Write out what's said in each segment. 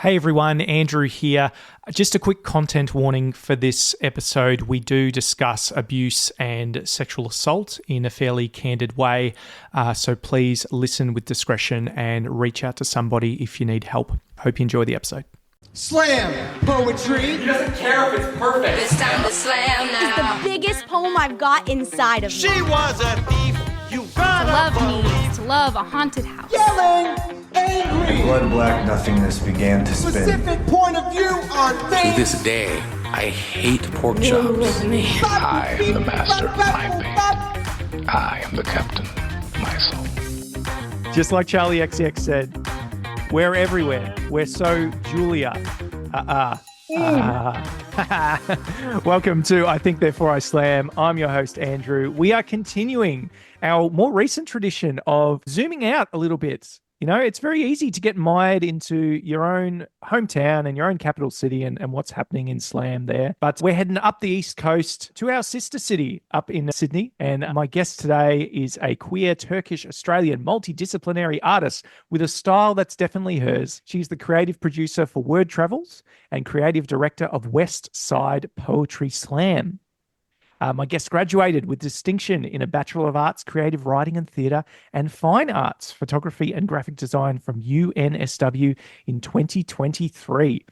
Hey everyone, Andrew here. Just a quick content warning for this episode. We do discuss abuse and sexual assault in a fairly candid way, so please listen with discretion and reach out to somebody if you need help. Hope you enjoy the episode. Slam poetry. He doesn't care if it's perfect. It's time to slam now. It's the biggest poem I've got inside of me. She was a thief. You To gotta love me is to love a haunted house. Yelling, angry. Blood-black nothingness began to spin. Specific point of view on To things. this day, I hate pork chops. I am the master of my fate. I am the captain of my soul. Just like Charlie XX said, we're everywhere. We're so Julia. Welcome to I Think Therefore I Slam. I'm your host, Andrew. We are continuing our more recent tradition of zooming out a little bit. You know, it's very easy to get mired into your own hometown and your own capital city and what's happening in Slam there. But we're heading up the East Coast to our sister city up in Sydney. And my guest today is a queer Turkish-Australian multidisciplinary artist with a style that's definitely hers. She's the creative producer for Word Travels and creative director of West Side Poetry Slam. My guest graduated with distinction in a Bachelor of Arts, Creative Writing and Theatre, and Fine Arts, Photography and Graphic Design from UNSW in 2023.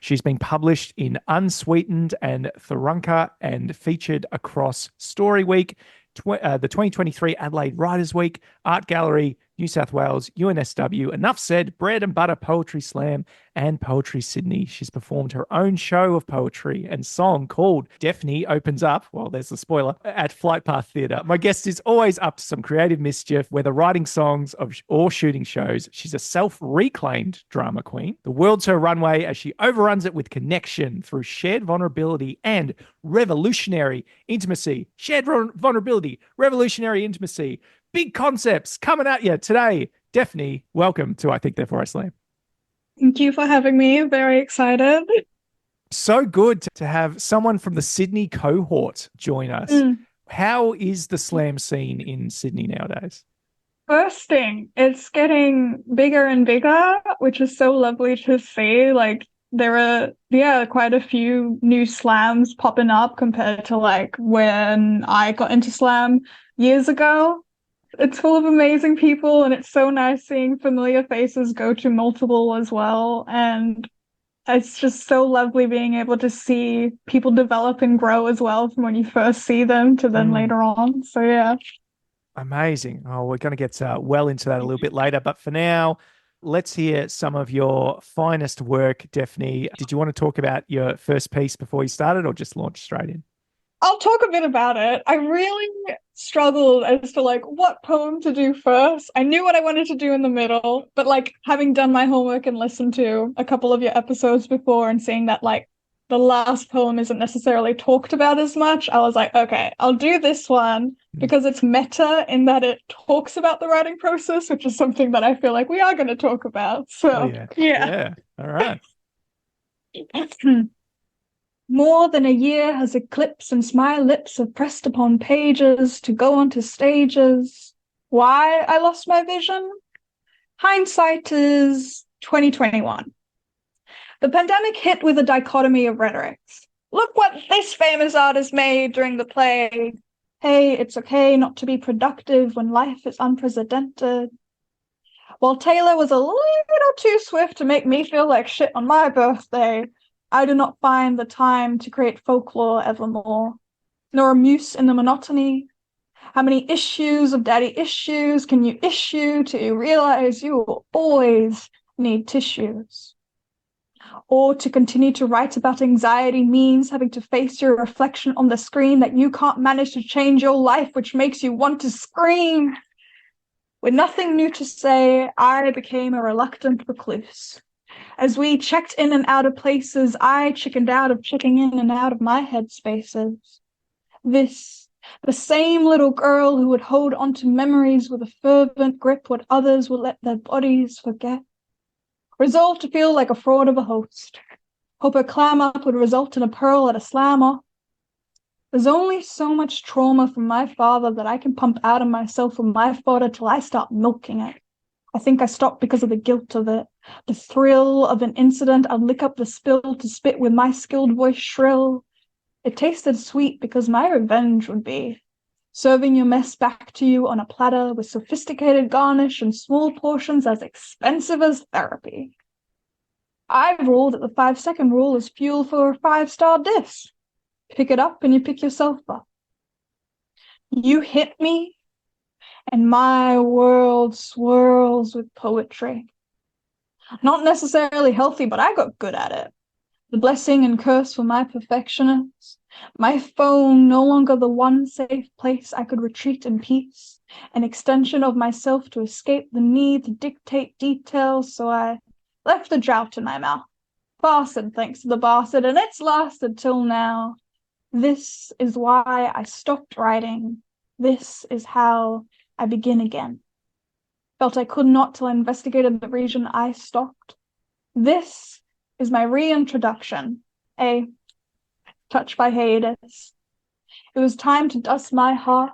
She's been published in UNSWeetend and Tharunka and featured across Story Week, the 2023 Adelaide Writers Week, Art Gallery, New South Wales, UNSW, Enough Said, Bread and Butter Poetry Slam, and Poetry Sydney. She's performed her own show of poetry and song called DEFNE Opens Up, well, there's the spoiler, at Flight Path Theatre. My guest is always up to some creative mischief, whether writing songs or shooting shows. She's a self-reclaimed drama queen. The world's her runway as she overruns it with connection through shared vulnerability and revolutionary intimacy. Shared vulnerability, revolutionary intimacy. Big concepts coming at you today. DEFNE, welcome to I Think Therefore I Slam. Thank you for having me. Very excited. So good to have someone from the Sydney cohort join us. How is the slam scene in Sydney nowadays? Bursting. It's getting bigger and bigger, which is so lovely to see. Like there are, quite a few new slams popping up compared to like when I got into slam years ago. It's full of amazing people, and it's so nice seeing familiar faces go to multiple as well. And it's just so lovely being able to see people develop and grow as well from when you first see them to then later on. So, yeah. Amazing. Oh, we're going to get well into that a little bit later. But for now, let's hear some of your finest work, DEFNE. Did you want to talk about your first piece before you started or just launch straight in? I'll talk a bit about it. I really struggled as to like what poem to do first. I knew what I wanted to do in the middle, but like having done my homework and listened to a couple of your episodes before and seeing that like the last poem isn't necessarily talked about as much, I was like, okay, I'll do this one because it's meta in that it talks about the writing process, which is something that I feel like we are going to talk about. So, yeah. All right. More than a year has eclipsed since my lips have pressed upon pages to go onto stages. Why I lost my vision? Hindsight is 2021. The pandemic hit with a dichotomy of rhetorics. Look what this famous artist made during the plague. Hey, it's okay not to be productive when life is unprecedented. While Taylor was a little too swift to make me feel like shit on my birthday, I do not find the time to create folklore evermore, nor a muse in the monotony. How many issues of daddy issues can you issue till you realize you will always need tissues? Or to continue to write about anxiety means having to face your reflection on the screen that you can't manage to change your life, which makes you want to scream. With nothing new to say, I became a reluctant recluse. As we checked in and out of places, I chickened out of checking in and out of my headspaces. This, the same little girl who would hold onto memories with a fervent grip what others would let their bodies forget. Resolved to feel like a fraud of a host. Hope her clam up would result in a pearl at a slam off. There's only so much trauma from my father that I can pump out of myself with my fodder till I start milking it. I think I stopped because of the guilt of it. The thrill of an incident, I'd lick up the spill to spit with my skilled voice shrill. It tasted sweet because my revenge would be serving your mess back to you on a platter with sophisticated garnish and small portions as expensive as therapy. I've ruled that the 5-second rule is fuel for a 5-star dish. Pick it up and you pick yourself up. You hit me, and my world swirls with poetry. Not necessarily healthy, but I got good at it. The blessing and curse for my perfectionists. My phone no longer the one safe place I could retreat in peace. An extension of myself to escape the need to dictate details, so I left the drought in my mouth. Fasted thanks to the bastard, and it's lasted till now. This is why I stopped writing. This is how I begin again. Felt I could not till I investigated the region I stopped. This is my reintroduction, a touch by hiatus. It was time to dust my heart,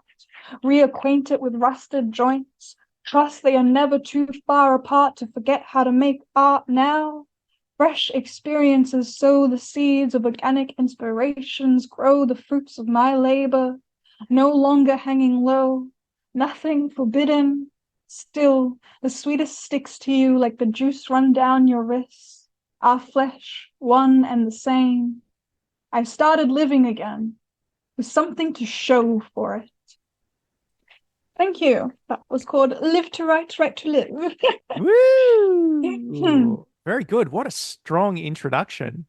reacquaint it with rusted joints, trust they are never too far apart to forget how to make art now. Fresh experiences sow the seeds of organic inspirations, grow the fruits of my labor, no longer hanging low, nothing forbidden. Still, the sweetest sticks to you like the juice run down your wrists. Our flesh, one and the same. I started living again, with something to show for it. Thank you. That was called Live to Write, Write to Live. Woo! Very good. What a strong introduction.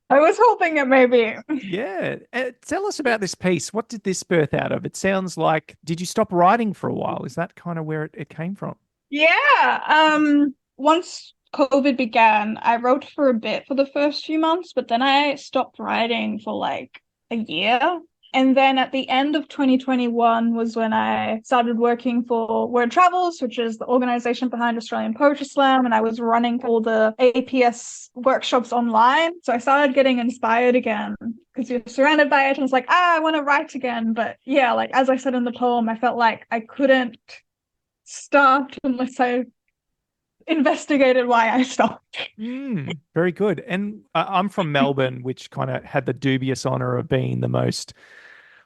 I was hoping it may be. Yeah. Tell us about this piece. What did this birth out of? It sounds like, did you stop writing for a while? Is that kind of where it came from? Yeah. Once COVID began, I wrote for a bit for the first few months, but then I stopped writing for like a year. And then at the end of 2021 was when I started working for Word Travels, which is the organization behind Australian Poetry Slam, and I was running all the APS workshops online. So I started getting inspired again because you're surrounded by it, and it's like, I want to write again. But yeah, like as I said in the poem, I felt like I couldn't start unless I investigated why I stopped. Very good. And I'm from Melbourne, which kind of had the dubious honor of being the most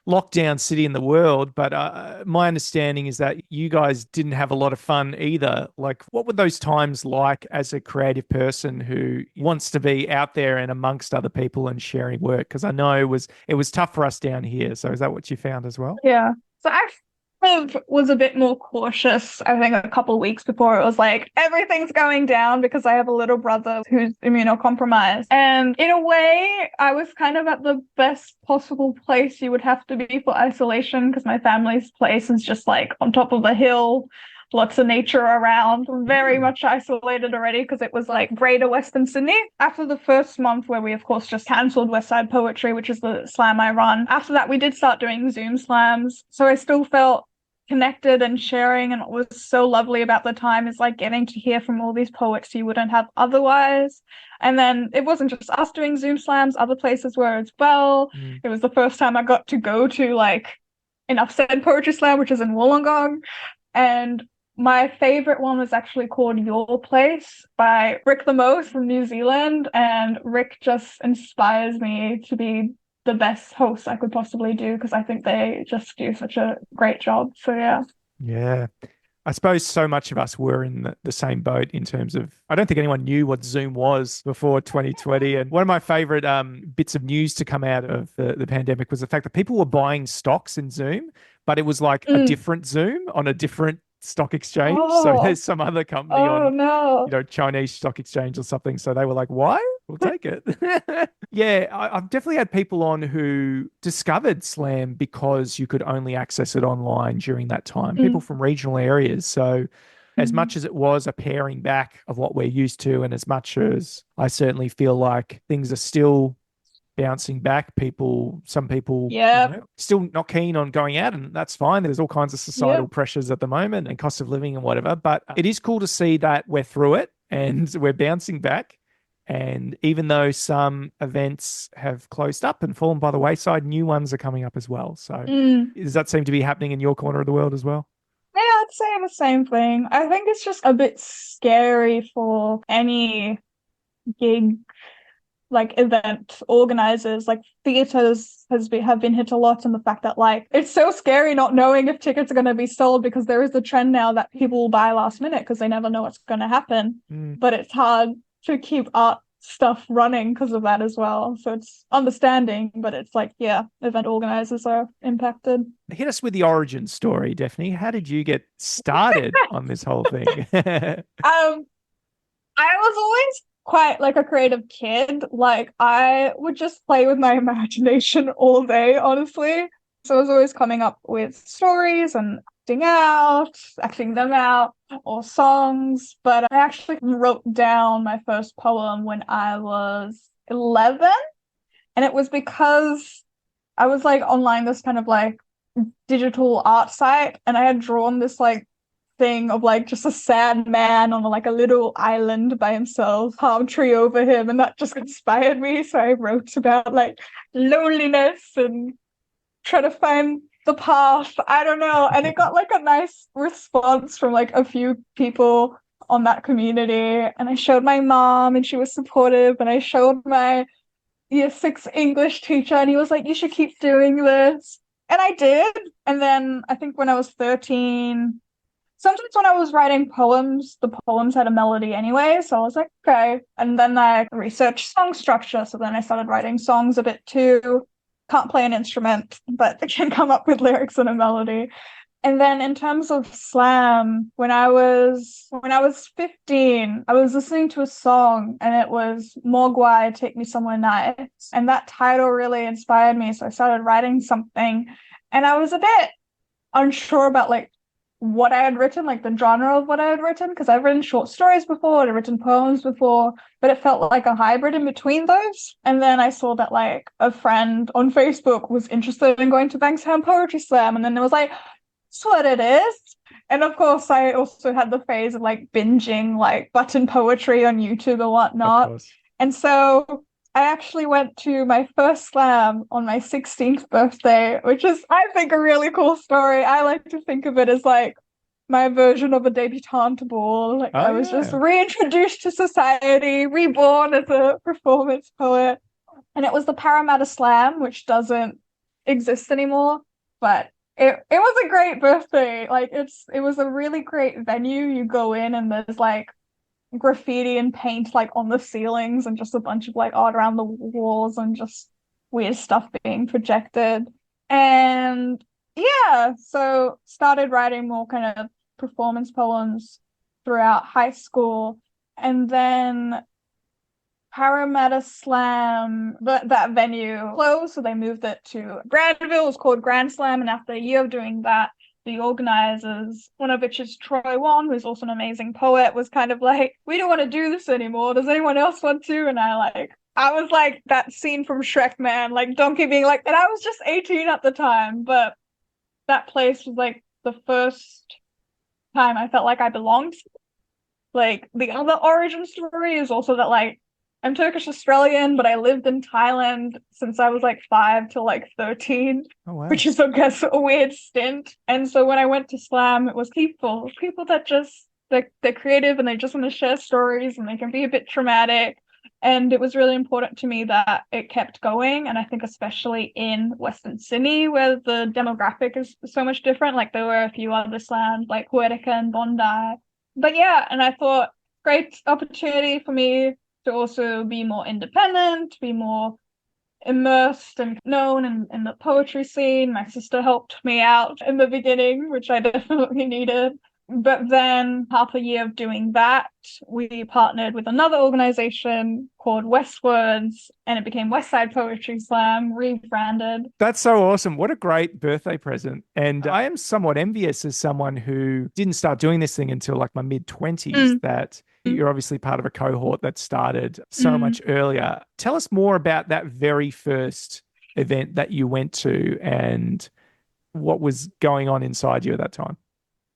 lockdown city in the world. But my understanding is that you guys didn't have a lot of fun either. Like, what were those times like as a creative person who wants to be out there and amongst other people and sharing work? Because I know it was tough for us down here. So is that what you found as well? Yeah. So I was a bit more cautious, I think, a couple of weeks before it was like, everything's going down, because I have a little brother who's immunocompromised. And in a way, I was kind of at the best possible place you would have to be for isolation, because my family's place is just like on top of a hill, lots of nature around, very much isolated already, because it was like Greater Western Sydney. After the first month, where we of course just cancelled Westside Poetry, which is the slam I run, after that we did start doing Zoom slams. So I still felt connected and sharing, and what was so lovely about the time is like getting to hear from all these poets you wouldn't have otherwise. And then it wasn't just us doing Zoom slams, other places were as well. It was the first time I got to go to like an UNSWeetend Poetry Slam, which is in Wollongong, and my favorite one was actually called Your Place by Rick the Most from New Zealand, and Rick just inspires me to be the best host I could possibly do, because I think they just do such a great job. So yeah. I suppose so much of us were in the same boat in terms of, I don't think anyone knew what Zoom was before 2020. And one of my favorite bits of news to come out of the pandemic was the fact that people were buying stocks in Zoom, but it was like a different Zoom on a different stock exchange. So there's some other company on Chinese stock exchange or something. So they were like, why? We'll take it. Yeah, I've definitely had people on who discovered Slam because you could only access it online during that time. People from regional areas. So as much as it was a paring back of what we're used to, and as much as I certainly feel like things are still bouncing back, some people still not keen on going out, and that's fine. There's all kinds of societal pressures at the moment and cost of living and whatever, but it is cool to see that we're through it and we're bouncing back. And even though some events have closed up and fallen by the wayside, new ones are coming up as well. So does that seem to be happening in your corner of the world as well? Yeah, I'd say the same thing. I think it's just a bit scary for any gig, like event organizers, like theaters have been hit a lot in the fact that like it's so scary not knowing if tickets are going to be sold, because there is the trend now that people will buy last minute because they never know what's going to happen. But it's hard to keep art stuff running because of that as well. So it's understanding, but it's like, yeah, event organizers are impacted. Hit us with the origin story, DEFNE. How did you get started on this whole thing? I was always quite like a creative kid. Like I would just play with my imagination all day, honestly. So I was always coming up with stories and acting them out, or songs. But I actually wrote down my first poem when I was 11. And it was because I was like online this kind of like digital art site, and I had drawn this like thing of like just a sad man on like a little island by himself, palm tree over him, and that just inspired me. So I wrote about like loneliness and trying to find the path. I don't know. And it got like a nice response from like a few people on that community. And I showed my mom and she was supportive. And I showed my year 6 English teacher and he was like, you should keep doing this. And I did. And then I think when I was 13, sometimes when I was writing poems, the poems had a melody anyway. So I was like, okay. And then I researched song structure. So then I started writing songs a bit too. Can't play an instrument, but I can come up with lyrics and a melody. And then in terms of slam, when I was 15, I was listening to a song and it was Mogwai, Take Me Somewhere Nice. And that title really inspired me. So I started writing something and I was a bit unsure about like what I had written, like the genre of what I had written, because I've written short stories before, I'd written poems before, but it felt like a hybrid in between those. And then I saw that like a friend on Facebook was interested in going to Bankstown Poetry Slam, and then it was like, that's what it is. And of course, I also had the phase of like binging like button poetry on YouTube and whatnot. And so I actually went to my first slam on my 16th birthday, which is, I think, a really cool story. I like to think of it as like my version of a debutante ball. Like I was just reintroduced to society, reborn as a performance poet. And it was the Parramatta Slam, which doesn't exist anymore. But it was a great birthday. Like it was a really great venue. You go in and there's like graffiti and paint like on the ceilings and just a bunch of like art around the walls and just weird stuff being projected. And yeah, so started writing more kind of performance poems throughout high school. And then Parramatta Slam, that venue closed, so they moved it to Granville. It was called Grand Slam, and after a year of doing that, the organizers, one of which is Troy Wong, who's also an amazing poet, was kind of like, we don't want to do this anymore. Does anyone else want to? And I was like that scene from Shrek, man, like Donkey being like, and I was just 18 at the time, but that place was like the first time I felt like I belonged. Like the other origin story is also that like I'm Turkish-Australian, but I lived in Thailand since I was like 5 till like 13, which is, I guess, a weird stint. And so when I went to Slam, it was people that just, they're creative and they just want to share stories and they can be a bit traumatic. And it was really important to me that it kept going. And I think especially in Western Sydney, where the demographic is so much different, like there were a few other slams like Poetica and Bondi. But yeah, and I thought, great opportunity for me to also be more independent, be more immersed and known in the poetry scene. My sister helped me out in the beginning, which I definitely needed. But then half a year of doing that, we partnered with another organization called Westwards, and it became Westside Poetry Slam, rebranded. That's so awesome. What a great birthday present. And I am somewhat envious as someone who didn't start doing this thing until like my mid-20s, that you're obviously part of a cohort that started so much earlier. Tell us more about that very first event that you went to and what was going on inside you at that time.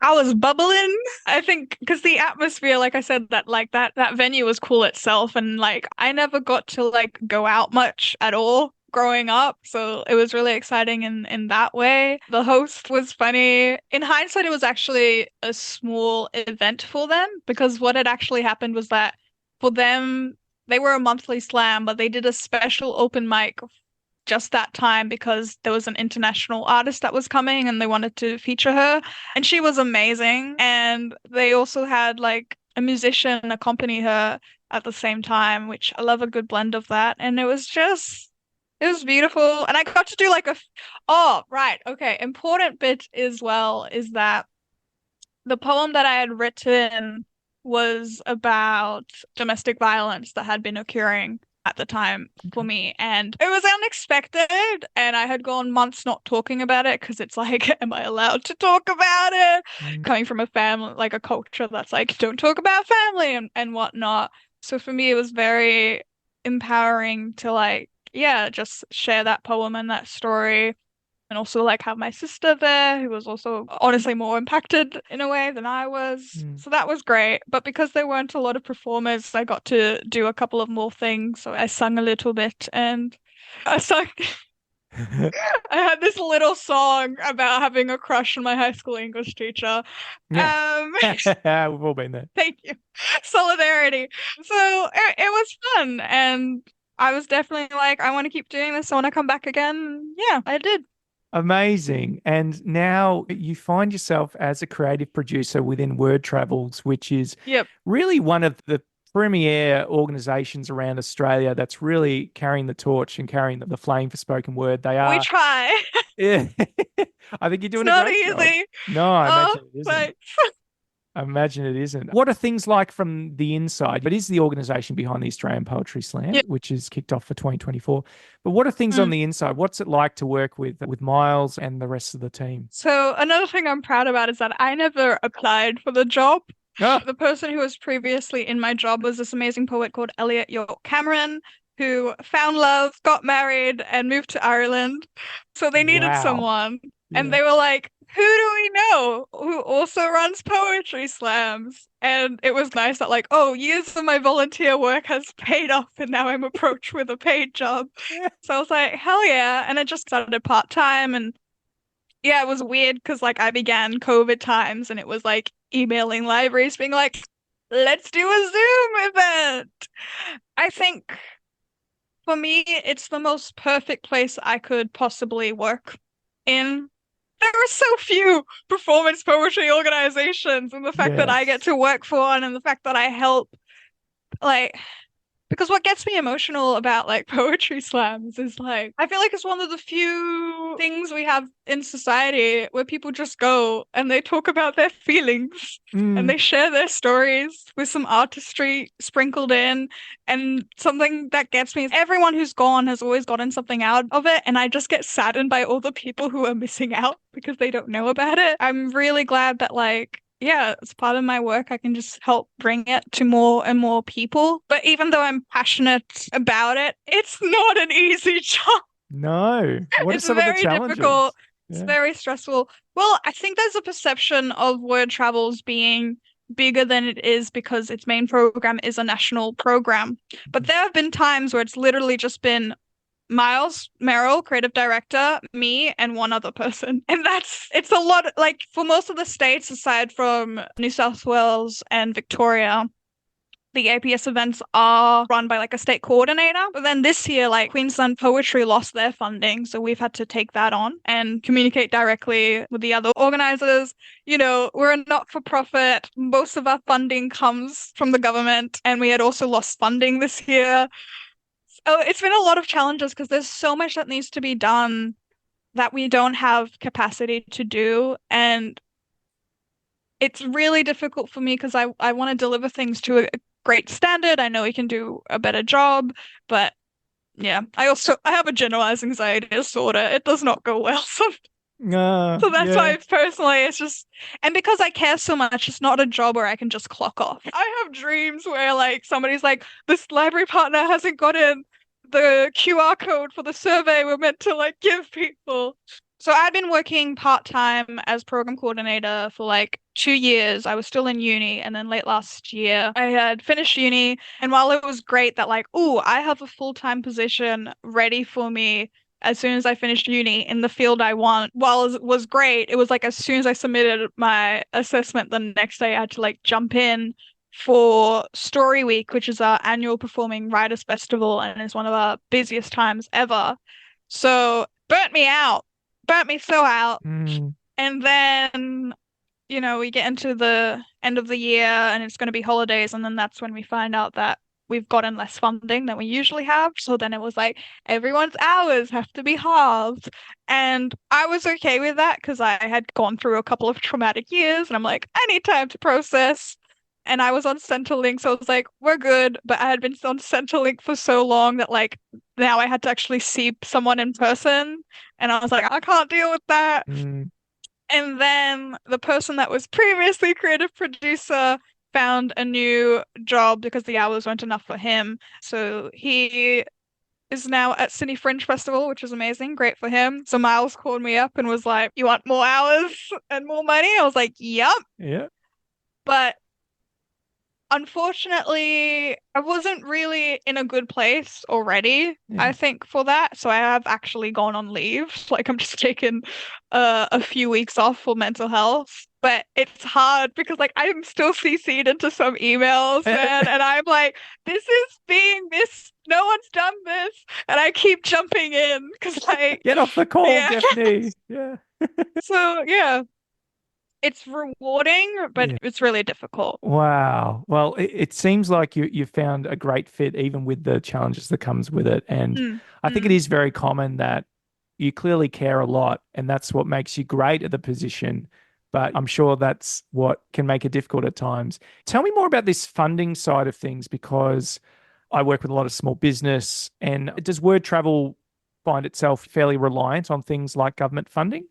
I was bubbling, I think, because the atmosphere, like I said, that venue was cool itself. And like, I never got to like go out much at all. growing up. So it was really exciting in that way. The host was funny. In hindsight, it was actually a small event for them because what had actually happened was that for them, they were a monthly slam, but they did a special open mic just that time because there was an international artist that was coming and they wanted to feature her. And she was amazing. And they also had like a musician accompany her at the same time, which I love a good blend of that. And it was beautiful. And I got to do like important bit as well is that the poem that I had written was about domestic violence that had been occurring at the time for me. And it was unexpected. And I had gone months not talking about it because it's like, am I allowed to talk about it? Coming from a family, like a culture that's like, don't talk about family and whatnot. So for me, it was very empowering to like, just share that poem and that story. And also like have my sister there who was also honestly more impacted in a way than I was. So that was great. But because there weren't a lot of performers, I got to do a couple of more things. So I sung a little bit and I had this little song about having a crush on my high school English teacher. Yeah. We've all been there. Thank you. Solidarity. So it was fun. And I was definitely like, I want to keep doing this. I want to come back again. Yeah, I did. Amazing. And now you find yourself as a creative producer within Word Travels, which is really one of the premier organizations around Australia that's really carrying the torch and carrying the flame for spoken word. They are. We try. Yeah. I think you're doing it's a great not easy. job. No, I imagine it isn't. But... I imagine it isn't. What are things like from the inside? But is the organisation behind the Australian Poetry Slam, which is kicked off for 2024. But what are things on the inside? What's it like to work with Miles and the rest of the team? So another thing I'm proud about is that I never applied for the job. The person who was previously in my job was this amazing poet called Elliot York Cameron, who found love, got married, and moved to Ireland. So they needed someone. Yeah. And they were like, who do we know who also runs poetry slams? And it was nice that like, years of my volunteer work has paid off and now I'm approached with a paid job. So I was like, hell yeah. And I just started part-time and it was weird because like I began COVID times and it was like emailing libraries being like, let's do a Zoom event. I think for me, it's the most perfect place I could possibly work in. There are so few performance poetry organizations, and the fact that I get to work for one and the fact that I help, like, because what gets me emotional about like poetry slams is like, I feel like it's one of the few things we have in society where people just go and they talk about their feelings and they share their stories with some artistry sprinkled in. And something that gets me is everyone who's gone has always gotten something out of it. And I just get saddened by all the people who are missing out because they don't know about it. I'm really glad that like, as part of my work, I can just help bring it to more and more people. But even though I'm passionate about it, it's not an easy job. No. What are some of the challenges? It's very difficult. It's very stressful. Well, I think there's a perception of Word Travels being bigger than it is because it's main program is a national program. But there have been times where it's literally just been Miles, Merrill, creative director, me, and one other person. And it's a lot, like for most of the states, aside from New South Wales and Victoria, the APS events are run by like a state coordinator. But then this year, like Queensland Poetry lost their funding. So we've had to take that on and communicate directly with the other organizers. You know, we're a not-for-profit. Most of our funding comes from the government. And we had also lost funding this year. Oh, it's been a lot of challenges because there's so much that needs to be done that we don't have capacity to do. And it's really difficult for me because I want to deliver things to a great standard. I know we can do a better job, but I have a generalized anxiety disorder. It does not go well. So that's why personally it's just, and because I care so much, it's not a job where I can just clock off. I have dreams where like somebody's like, this library partner hasn't gotten the QR code for the survey we're meant to like give people. So I've been working part-time as program coordinator for like 2 years. I was still in uni, and then late last year I had finished uni. And while it was great that like, oh, I have a full-time position ready for me as soon as I finished uni in the field I want, while it was great, it was like as soon as I submitted my assessment the next day, I had to like jump in for Story Week, which is our annual performing writers festival and is one of our busiest times ever. So burnt me so out. Mm. And then, we get into the end of the year and it's going to be holidays. And then that's when we find out that we've gotten less funding than we usually have. So then it was like everyone's hours have to be halved. And I was okay with that because I had gone through a couple of traumatic years and I'm like, I need time to process. And I was on Centrelink, so I was like, we're good. But I had been on Centrelink for so long that like now I had to actually see someone in person. And I was like, I can't deal with that. Mm. And then the person that was previously creative producer found a new job because the hours weren't enough for him. So he is now at Sydney Fringe Festival, which is amazing. Great for him. So Miles called me up and was like, you want more hours and more money? I was like, yep. Yeah. But unfortunately, I wasn't really in a good place already, I think, for that. So I have actually gone on leave. Like I'm just taking a few weeks off for mental health. But it's hard because like I'm still CC'd into some emails, man, and I'm like, this is being missed. No one's done this, and I keep jumping in because like get off the call, DEFNE. Yeah. So yeah. It's rewarding, but it's really difficult. Wow. Well, it seems like you found a great fit, even with the challenges that comes with it. And I think it is very common that you clearly care a lot, and that's what makes you great at the position. But I'm sure that's what can make it difficult at times. Tell me more about this funding side of things, because I work with a lot of small business. And does word travel find itself fairly reliant on things like government funding?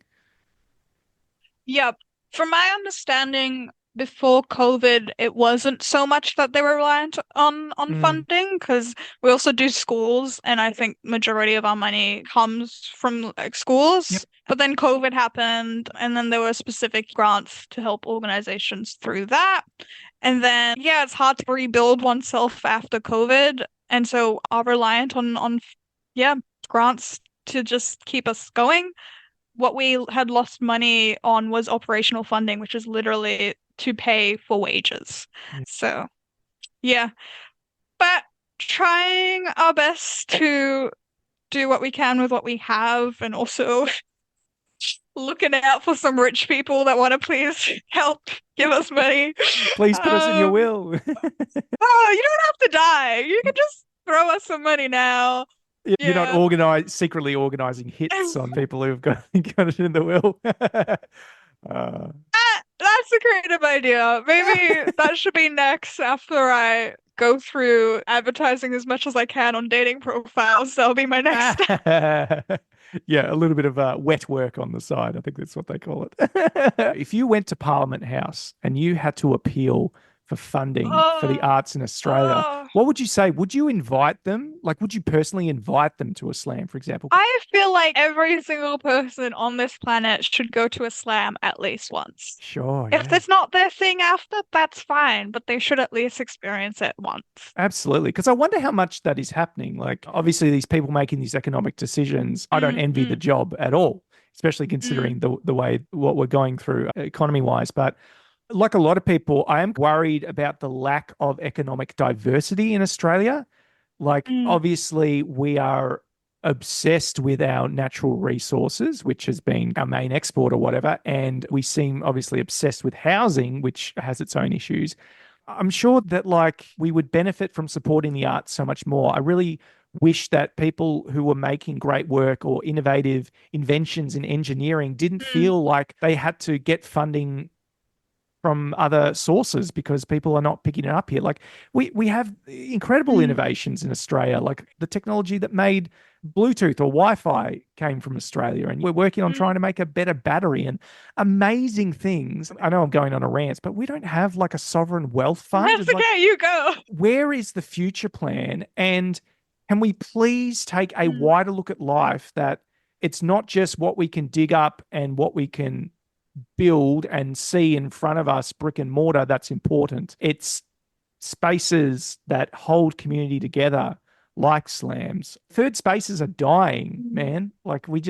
Yep. From my understanding, before COVID, it wasn't so much that they were reliant on funding, because we also do schools, and I think majority of our money comes from like schools. Yep. But then COVID happened, and then there were specific grants to help organizations through that. And then, it's hard to rebuild oneself after COVID, and so are reliant on grants to just keep us going. What we had lost money on was operational funding, which is literally to pay for wages. So, but trying our best to do what we can with what we have, and also looking out for some rich people that want to please help give us money. Please put us in your will. You don't have to die. You can just throw us some money now. You're not secretly organizing hits on people who've got it in the will. That's a creative idea. Maybe that should be next after I go through advertising as much as I can on dating profiles. That'll be my next step. A little bit of wet work on the side. I think that's what they call it. If you went to Parliament House and you had to appeal for funding for the arts in Australia, what would you say? Would you invite them? Like, would you personally invite them to a slam, for example? I feel like every single person on this planet should go to a slam at least once. Sure. If it's not their thing after, that's fine, but they should at least experience it once. Absolutely. Because I wonder how much that is happening. Like, obviously, these people making these economic decisions, I don't envy the job at all, especially considering the way what we're going through economy-wise. But like a lot of people, I am worried about the lack of economic diversity in Australia. Like, obviously, we are obsessed with our natural resources, which has been our main export or whatever. And we seem obviously obsessed with housing, which has its own issues. I'm sure that like we would benefit from supporting the arts so much more. I really wish that people who were making great work or innovative inventions in engineering didn't feel like they had to get funding from other sources because people are not picking it up here. Like we have incredible innovations in Australia, like the technology that made Bluetooth or Wi-Fi came from Australia, and we're working on trying to make a better battery and amazing things. I know I'm going on a rant, but we don't have like a sovereign wealth fund. That's okay, you go. Where is the future plan? And can we please take a wider look at life, that it's not just what we can dig up and what we can build and see in front of us brick and mortar that's important. It's spaces that hold community together, like slams. Third spaces are dying, man. Like we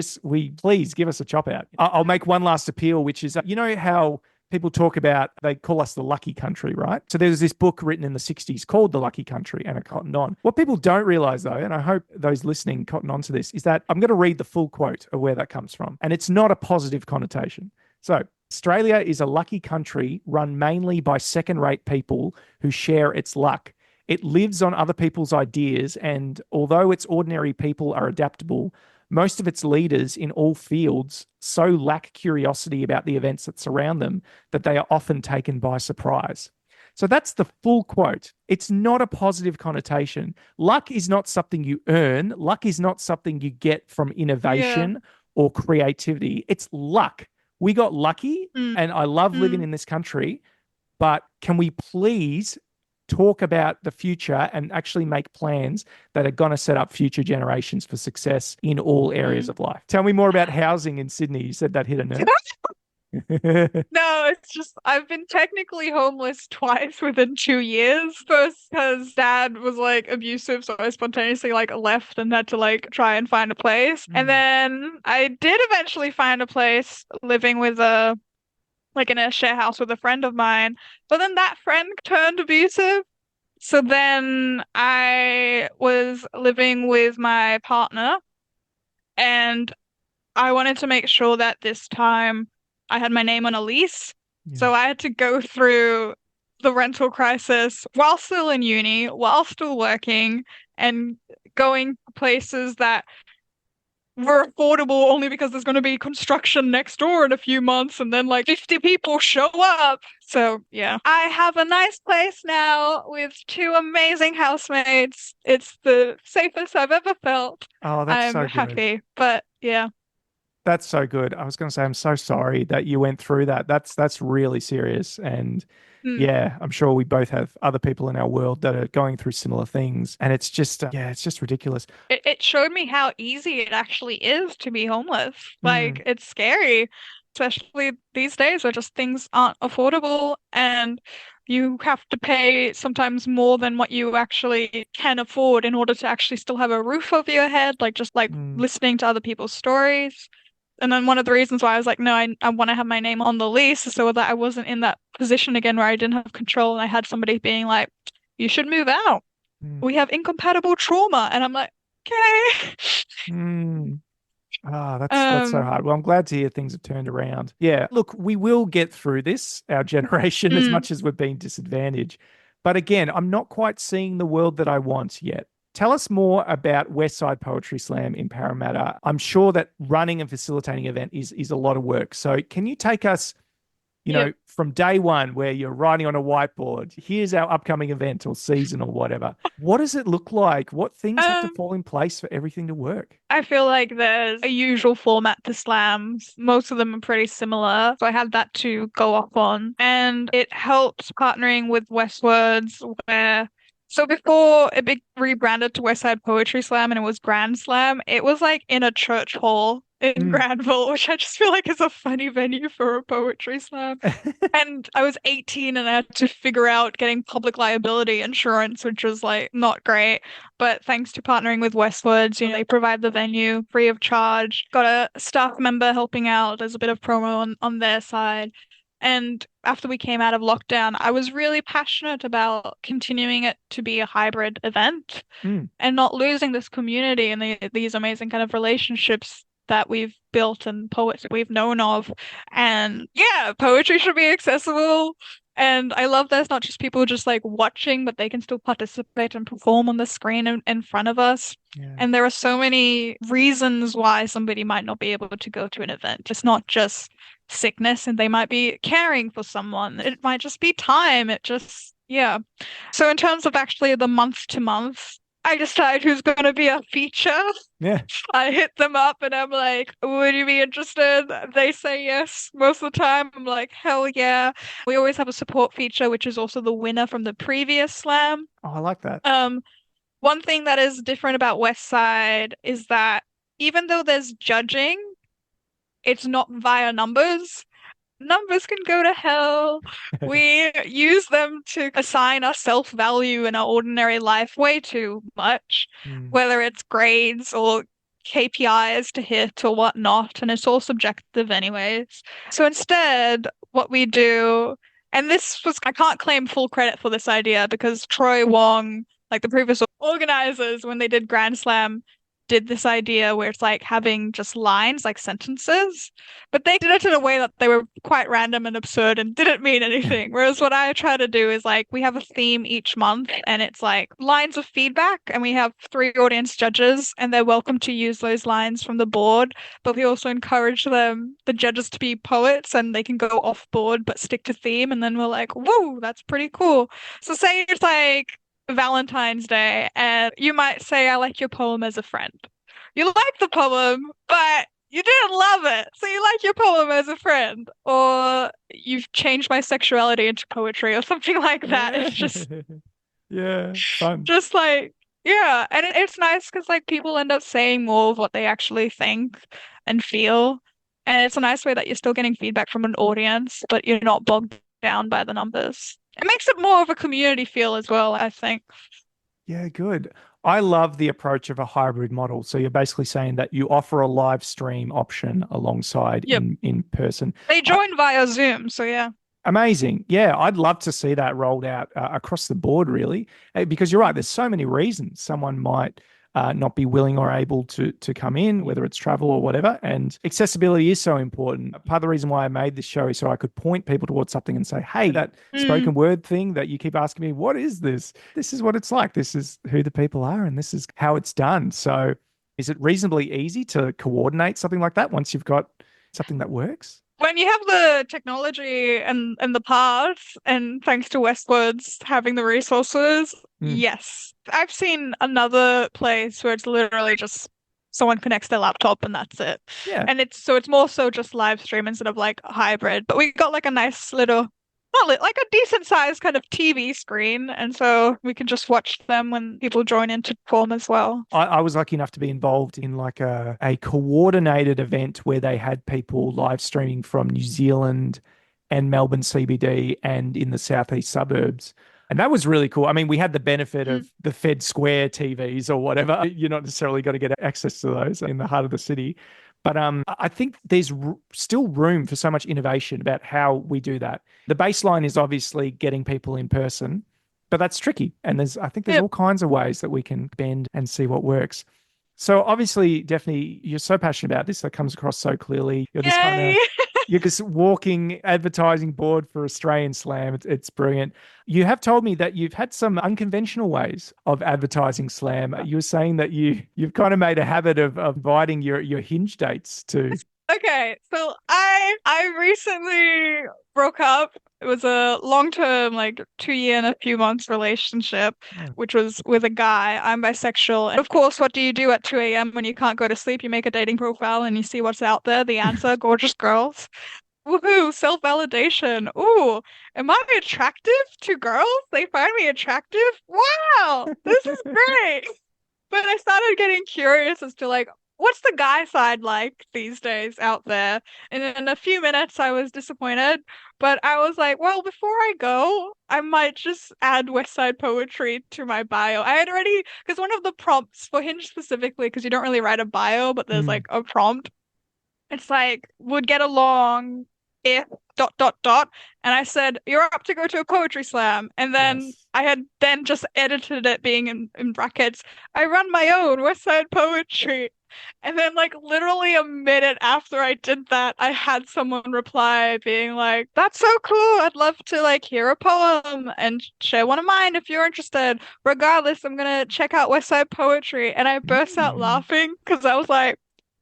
please give us a chop out. I'll make one last appeal, which is, you know how people talk about, they call us the lucky country, right? So there's this book written in the 60s called The Lucky Country, and it cottoned on. What people don't realize though, and I hope those listening cotton on to this, is that I'm going to read the full quote of where that comes from. And it's not a positive connotation. So Australia is a lucky country run mainly by second-rate people who share its luck. It lives on other people's ideas, and although its ordinary people are adaptable, most of its leaders in all fields so lack curiosity about the events that surround them that they are often taken by surprise. So that's the full quote. It's not a positive connotation. Luck is not something you earn. Luck is not something you get from innovation or creativity. It's luck. We got lucky, and I love living in this country, but can we please talk about the future and actually make plans that are going to set up future generations for success in all areas of life? Tell me more about housing in Sydney. You said that hit a nerve. No, it's just I've been technically homeless twice within 2 years. First because dad was like abusive, so I spontaneously like left and had to like try and find a place. And then I did eventually find a place living with in a share house with a friend of mine. But then that friend turned abusive. So then I was living with my partner, and I wanted to make sure that this time I had my name on a lease. So I had to go through the rental crisis while still in uni, while still working, and going to places that were affordable only because there's going to be construction next door in a few months, and then like 50 people show up. So yeah, I have a nice place now with 2 amazing housemates. It's the safest I've ever felt. Oh, that's so I'm good. happy, but yeah. That's so good. I was going to say, I'm so sorry that you went through that. That's really serious. And yeah, I'm sure we both have other people in our world that are going through similar things. And it's just, it's just ridiculous. It showed me how easy it actually is to be homeless. Like, it's scary, especially these days where just things aren't affordable and you have to pay sometimes more than what you actually can afford in order to actually still have a roof over your head. Like, just like listening to other people's stories. And then one of the reasons why I was like, no, I want to have my name on the lease so that I wasn't in that position again where I didn't have control and I had somebody being like, you should move out. We have incompatible trauma. And I'm like, okay. That's so hard. Well, I'm glad to hear things have turned around. Yeah, look, we will get through this, our generation, as much as we're being disadvantaged. But again, I'm not quite seeing the world that I want yet. Tell us more about Westside Poetry Slam in Parramatta. I'm sure that running and facilitating an event is a lot of work. So can you take us, you know, from day one where you're writing on a whiteboard, here's our upcoming event or season or whatever. What does it look like? What things have to fall in place for everything to work? I feel like there's a usual format to slams. Most of them are pretty similar. So I had that to go off on. And it helps partnering with Westwards where... So before it rebranded to Westside Poetry Slam and it was Grand Slam, it was like in a church hall in Granville, which I just feel like is a funny venue for a poetry slam. And I was 18 and I had to figure out getting public liability insurance, which was like not great. But thanks to partnering with Westwards, you know, they provide the venue free of charge. Got a staff member helping out. There's a bit of promo on their side. And after we came out of lockdown, I was really passionate about continuing it to be a hybrid event and not losing this community and these amazing kind of relationships that we've built and poets that we've known of. And yeah, poetry should be accessible. And I love there's not just people just like watching, but they can still participate and perform on the screen in front of us. Yeah. And there are so many reasons why somebody might not be able to go to an event. It's not just sickness and they might be caring for someone. It might just be time. So in terms of actually the month to month, I decide who's going to be a feature. Yeah. I hit them up and I'm like, would you be interested? They say yes most of the time. I'm like, hell yeah. We always have a support feature, which is also the winner from the previous slam. Oh, I like that. One thing that is different about Westside is that even though there's judging, it's not via numbers. numbers can go to hell. We use them to assign our self-value in our ordinary life way too much, whether it's grades or KPIs to hit or whatnot, and it's all subjective anyways. So instead, what we do, and I can't claim full credit for this idea because Troy Wong, like the previous organizers, when they did Grand Slam, did this idea where it's like having just lines, like sentences, but they did it in a way that they were quite random and absurd and didn't mean anything. Whereas what I try to do is like we have a theme each month and it's like lines of feedback, and we have 3 audience judges and they're welcome to use those lines from the board, but we also encourage the judges to be poets and they can go off board but stick to theme, and then we're like, whoa, that's pretty cool. So say it's like Valentine's Day, and you might say, I like your poem as a friend. You like the poem, but you didn't love it, so you like your poem as a friend. Or you've changed my sexuality into poetry or something like that. It's just yeah, fun. Just like, yeah, and it's nice because like people end up saying more of what they actually think and feel, and it's a nice way that you're still getting feedback from an audience, but you're not bogged down by the numbers. It makes it more of a community feel as well, I think. Yeah, good. I love the approach of a hybrid model. So you're basically saying that you offer a live stream option alongside in person. They join via Zoom, so yeah. Amazing. Yeah, I'd love to see that rolled out across the board, really, because you're right. There's so many reasons someone might not be willing or able to come in, whether it's travel or whatever. And accessibility is so important. Part of the reason why I made this show is so I could point people towards something and say, hey, that spoken word thing that you keep asking me, what is this? This is what it's like. This is who the people are, and this is how it's done. So is it reasonably easy to coordinate something like that once you've got something that works? When you have the technology and the paths, and thanks to Westwards having the resources, yes. I've seen another place where it's literally just someone connects their laptop and that's it. Yeah. And it's more so just live stream instead of like hybrid. But we got like a nice little, like a decent sized kind of TV screen, and so we can just watch them when people join into form as well. I was lucky enough to be involved in like a coordinated event where they had people live streaming from New Zealand and Melbourne CBD and in the southeast suburbs. And that was really cool. I mean, we had the benefit of the Fed Square TVs or whatever. You're not necessarily got to get access to those in the heart of the city. But I think there's still room for so much innovation about how we do that. The baseline is obviously getting people in person, but that's tricky. And I think there's all kinds of ways that we can bend and see what works. So obviously, DEFNE, you're so passionate about this. That comes across so clearly. You're this kind of you're this walking advertising board for Australian Slam. It's brilliant. You have told me that you've had some unconventional ways of advertising Slam. You were saying that you've kind of made a habit of inviting your hinge dates to. Okay, so I recently broke up. It was a long-term, like 2 year and a few months relationship, which was with a guy. I'm bisexual. And of course, what do you do at 2 a.m. when you can't go to sleep? You make a dating profile and you see what's out there. The answer, gorgeous girls. Woohoo, self-validation. Ooh, am I attractive to girls? They find me attractive? Wow, this is great. But I started getting curious as to like, what's the guy side like these days out there? And in a few minutes, I was disappointed. But I was like, well, before I go, I might just add West Side poetry to my bio. I had already, because one of the prompts for Hinge specifically, because you don't really write a bio, but there's like a prompt. It's like, would get along if ... And I said, you're up to go to a poetry slam. And then I had then just edited it being in brackets. I run my own West Side poetry. And then like literally a minute after I did that, I had someone reply being like, that's so cool. I'd love to like hear a poem and share one of mine if you're interested. Regardless, I'm going to check out West Side poetry. And I burst out laughing because I was like,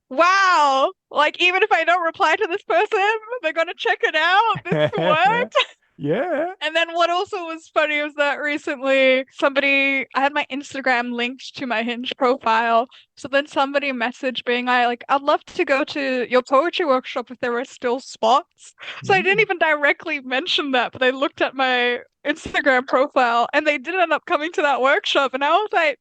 wow, like even if I don't reply to this person, they're going to check it out. This worked. Yeah. And then what also was funny was that recently I had my Instagram linked to my Hinge profile. So then somebody messaged being I'd love to go to your poetry workshop if there are still spots. So I didn't even directly mention that, but I looked at my Instagram profile and they did end up coming to that workshop. And I was like,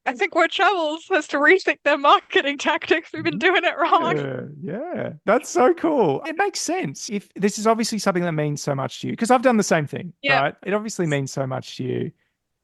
I think Word Travels has to rethink their marketing tactics. We've been doing it wrong. Yeah, that's so cool. It makes sense. If this is obviously something that means so much to you, because I've done the same thing, right? It obviously means so much to you.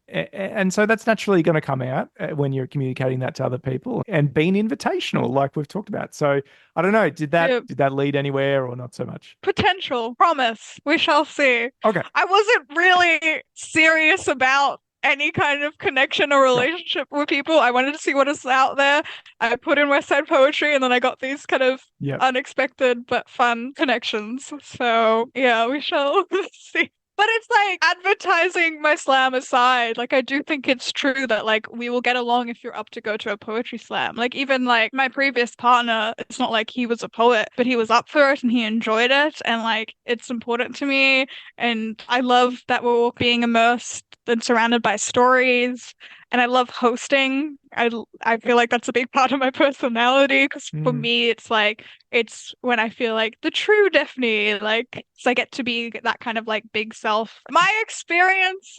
And so that's naturally going to come out when you're communicating that to other people and being invitational, like we've talked about. So I don't know, did that lead anywhere or not so much? Potential, promise. We shall see. Okay. I wasn't really serious about any kind of connection or relationship with people. I wanted to see what is out there. I put in West Side Poetry, and then I got these kind of unexpected but fun connections. So yeah, we shall see. But it's like, advertising my slam aside, like I do think it's true that like we will get along if you're up to go to a poetry slam. Like even like my previous partner, it's not like he was a poet, but he was up for it and he enjoyed it, and like it's important to me, and I love that we're all being immersed and surrounded by stories, and I love hosting. I feel like that's a big part of my personality, because for me it's like, it's when I feel like the true DEFNE, like I get to be that kind of like big self. My experience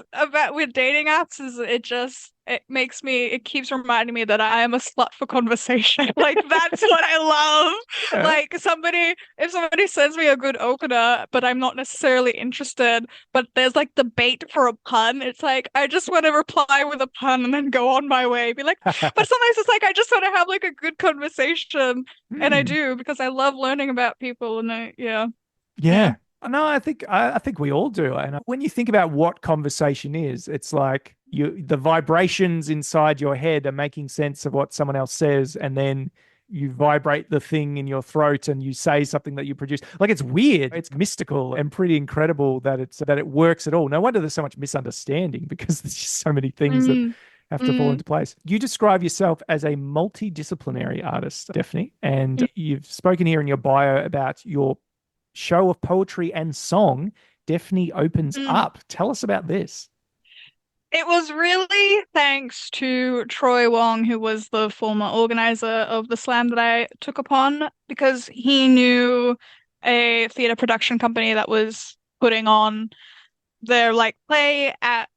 with dating apps is it keeps reminding me that I am a slut for conversation. Like that's what I love. Yeah. Like if somebody sends me a good opener, but I'm not necessarily interested, but there's like the bait for a pun, it's like I just want to reply with a pun and then go on my way. Be like, but sometimes it's like I just want to have like a good conversation, and I do, because I love learning about people, and yeah. No, I think we all do. And when you think about what conversation is, it's like the vibrations inside your head are making sense of what someone else says, and then you vibrate the thing in your throat and you say something that you produce. Like it's weird, it's mystical and pretty incredible that it works at all. No wonder there's so much misunderstanding, because there's just so many things that have to fall into place. You describe yourself as a multidisciplinary artist, DEFNE, and you've spoken here in your bio about your show of poetry and song, DEFNE Opens Up. Tell us about this. It was really thanks to Troy Wong, who was the former organizer of the slam that I took upon, because he knew a theatre production company that was putting on their like play at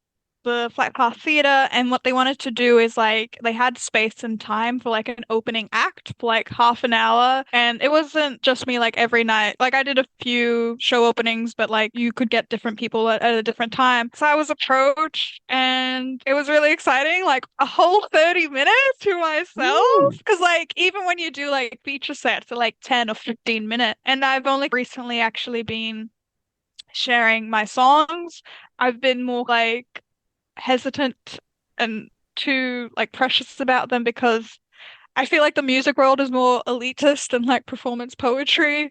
the Flat Path Theatre, and what they wanted to do is like they had space and time for like an opening act for like half an hour, and it wasn't just me like every night. Like I did a few show openings, but like you could get different people at a different time. So I was approached and it was really exciting, like a whole 30 minutes to myself, because like even when you do like feature sets, they're like 10 or 15 minutes, and I've only recently actually been sharing my songs. I've been more like hesitant and too like precious about them, because I feel like the music world is more elitist than like performance poetry,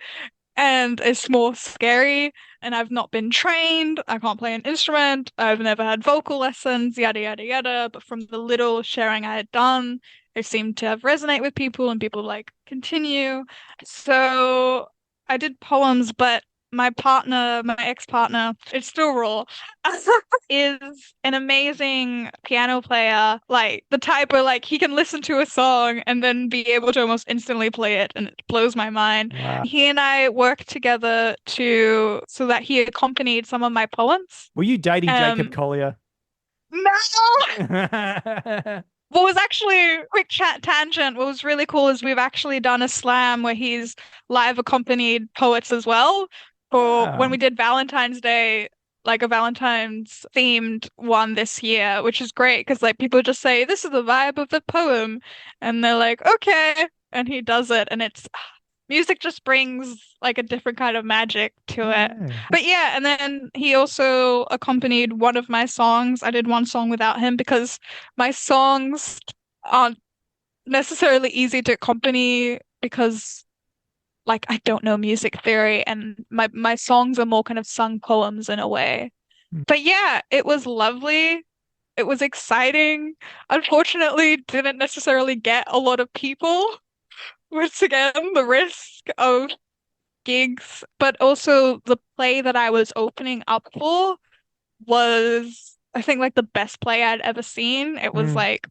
and it's more scary, and I've not been trained. I can't play an instrument. I've never had vocal lessons, yada yada yada, but from the little sharing I had done, it seemed to have resonate with people, and people like continue. So I did poems, but my ex-partner, it's still raw, is an amazing piano player, like the type where like he can listen to a song and then be able to almost instantly play it, and it blows my mind. Wow. He and I worked together so that he accompanied some of my poems. Were you dating Jacob Collier? No! What was actually, quick tangent, what was really cool is we've actually done a slam where he's live accompanied poets as well. For when we did Valentine's Day, like a Valentine's themed one this year, which is great, because like people just say, this is the vibe of the poem, and they're like, okay, and he does it, and it's music just brings like a different kind of magic to it. But yeah, and then he also accompanied one of my songs. I did one song without him because my songs aren't necessarily easy to accompany, because like I don't know music theory, and my songs are more kind of sung poems in a way. But yeah, it was lovely. It was exciting. Unfortunately, didn't necessarily get a lot of people, which again, the risk of gigs. But also the play that I was opening up for was, I think, like the best play I'd ever seen. It was like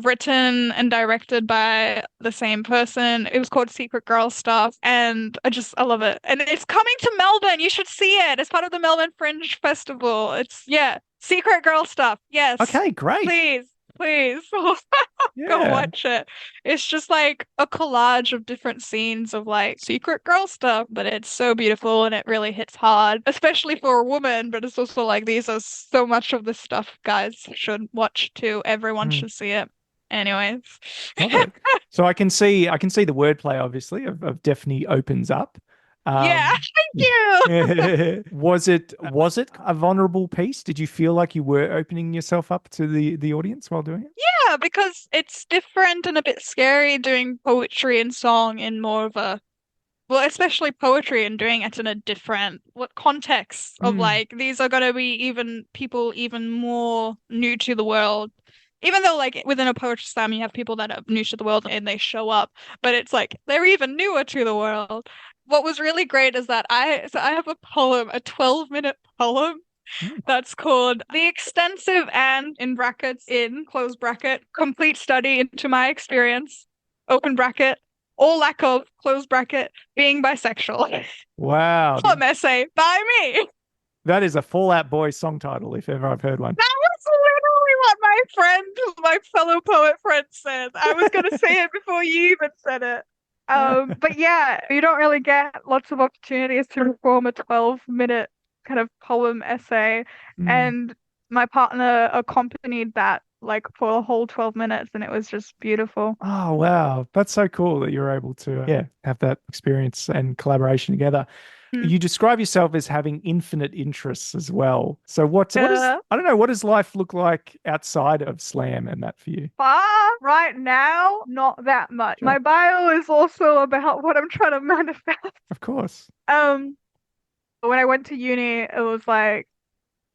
written and directed by the same person. It was called Secret Girl Stuff, and I love it. And it's coming to Melbourne. You should see it. It's part of the Melbourne Fringe Festival. It's Secret Girl Stuff. Yes. Okay, great. Please. Please. Go Yeah. watch it. It's just like a collage of different scenes of like secret girl stuff, but it's so beautiful and it really hits hard, especially for a woman. But it's also like these are so much of the stuff guys should watch too. Everyone should see it. Anyways. Love it. So I can see the wordplay obviously of DEFNE Opens Up. Yeah, thank you. Was it a vulnerable piece? Did you feel like you were opening yourself up to the audience while doing it? Yeah, because it's different and a bit scary doing poetry and song in more of a, well, especially poetry and doing it in a different context of like these are gonna be even more new to the world. Even though like within a poetry slam you have people that are new to the world and they show up, but it's like they're even newer to the world. What was really great is that I have a poem, a 12-minute poem that's called The Extensive and in brackets in close bracket complete study into my experience open bracket all lack of close bracket being bisexual. Wow. Poem essay by me. That is a Fall Out Boy song title if ever I've heard one. That was literally what my fellow poet friend said. I was going to say it before you even said it. But yeah, you don't really get lots of opportunities to perform a 12-minute kind of poem essay. And my partner accompanied that like for a whole 12 minutes and it was just beautiful. Oh, wow. That's so cool that you're able to have that experience and collaboration together. You describe yourself as having infinite interests as well. So what does life look like outside of slam and that for you? Right now, not that much. Sure. My bio is also about what I'm trying to manifest. Of course. When I went to uni, it was like,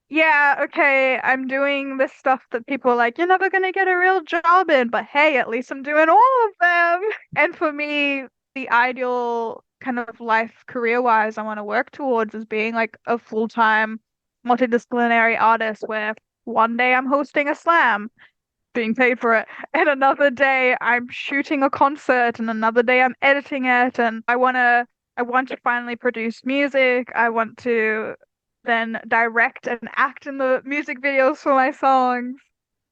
yeah, okay, I'm doing this stuff that people are like, you're never going to get a real job in, but hey, at least I'm doing all of them. And for me, the ideal kind of life career-wise I want to work towards is being like a full-time multidisciplinary artist where one day I'm hosting a slam, being paid for it, and another day I'm shooting a concert, and another day I'm editing it, and I want to finally produce music. I want to then direct and act in the music videos for my songs.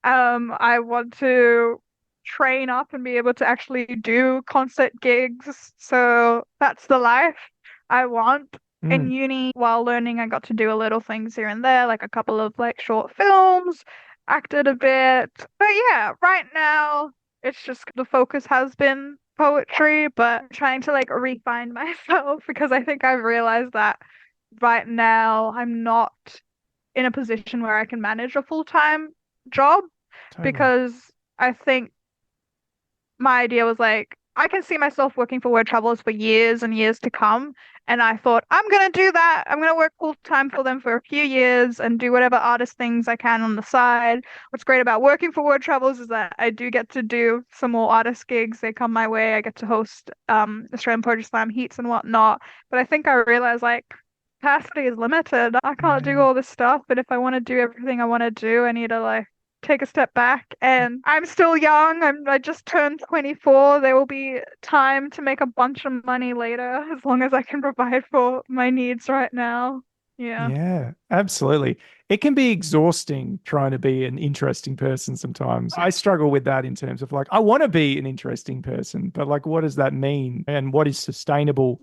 I want to train up and be able to actually do concert gigs. So that's the life I want. In uni, while learning, I got to do a little things here and there, like a couple of like short films, acted a bit. But yeah, right now it's just the focus has been poetry, but trying to like refine myself because I think I've realized that right now I'm not in a position where I can manage a full-time job because I think my idea was like, I can see myself working for Word Travelers for years and years to come. And I thought, I'm going to do that. I'm going to work full time for them for a few years and do whatever artist things I can on the side. What's great about working for Word Travelers is that I do get to do some more artist gigs. They come my way. I get to host Australian Poetry Slam heats and whatnot. But I think I realized like capacity is limited. I can't do all this stuff. But if I want to do everything I want to do, I need to like take a step back. And I'm still young. I just turned 24. There will be time to make a bunch of money later as long as I can provide for my needs right now. Yeah, absolutely. It can be exhausting trying to be an interesting person sometimes. I struggle with that in terms of like, I want to be an interesting person, but like, what does that mean? And what is sustainable?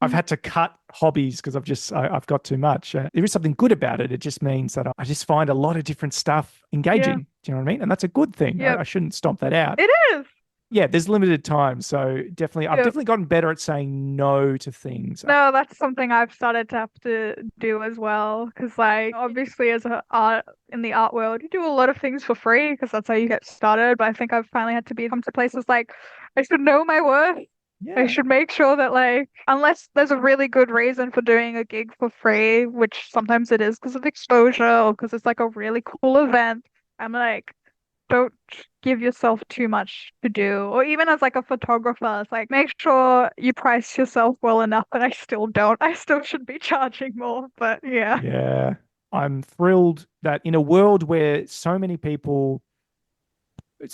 I've had to cut hobbies because I've got too much. There is something good about it. It just means that I just find a lot of different stuff engaging. Yeah. Do you know what I mean? And that's a good thing. Yep. I shouldn't stomp that out. It is. Yeah, there's limited time. So definitely, I've definitely gotten better at saying no to things. No, that's something I've started to have to do as well. Because like, obviously as in the art world, you do a lot of things for free because that's how you get started. But I think I've finally had to come to places like, I should know my worth. Yeah. I should make sure that like, unless there's a really good reason for doing a gig for free, which sometimes it is because of exposure or because it's like a really cool event, I'm like, don't give yourself too much to do. Or even as like a photographer, it's like, make sure you price yourself well enough. And I still don't. I still should be charging more, but yeah. Yeah. I'm thrilled that in a world where so many people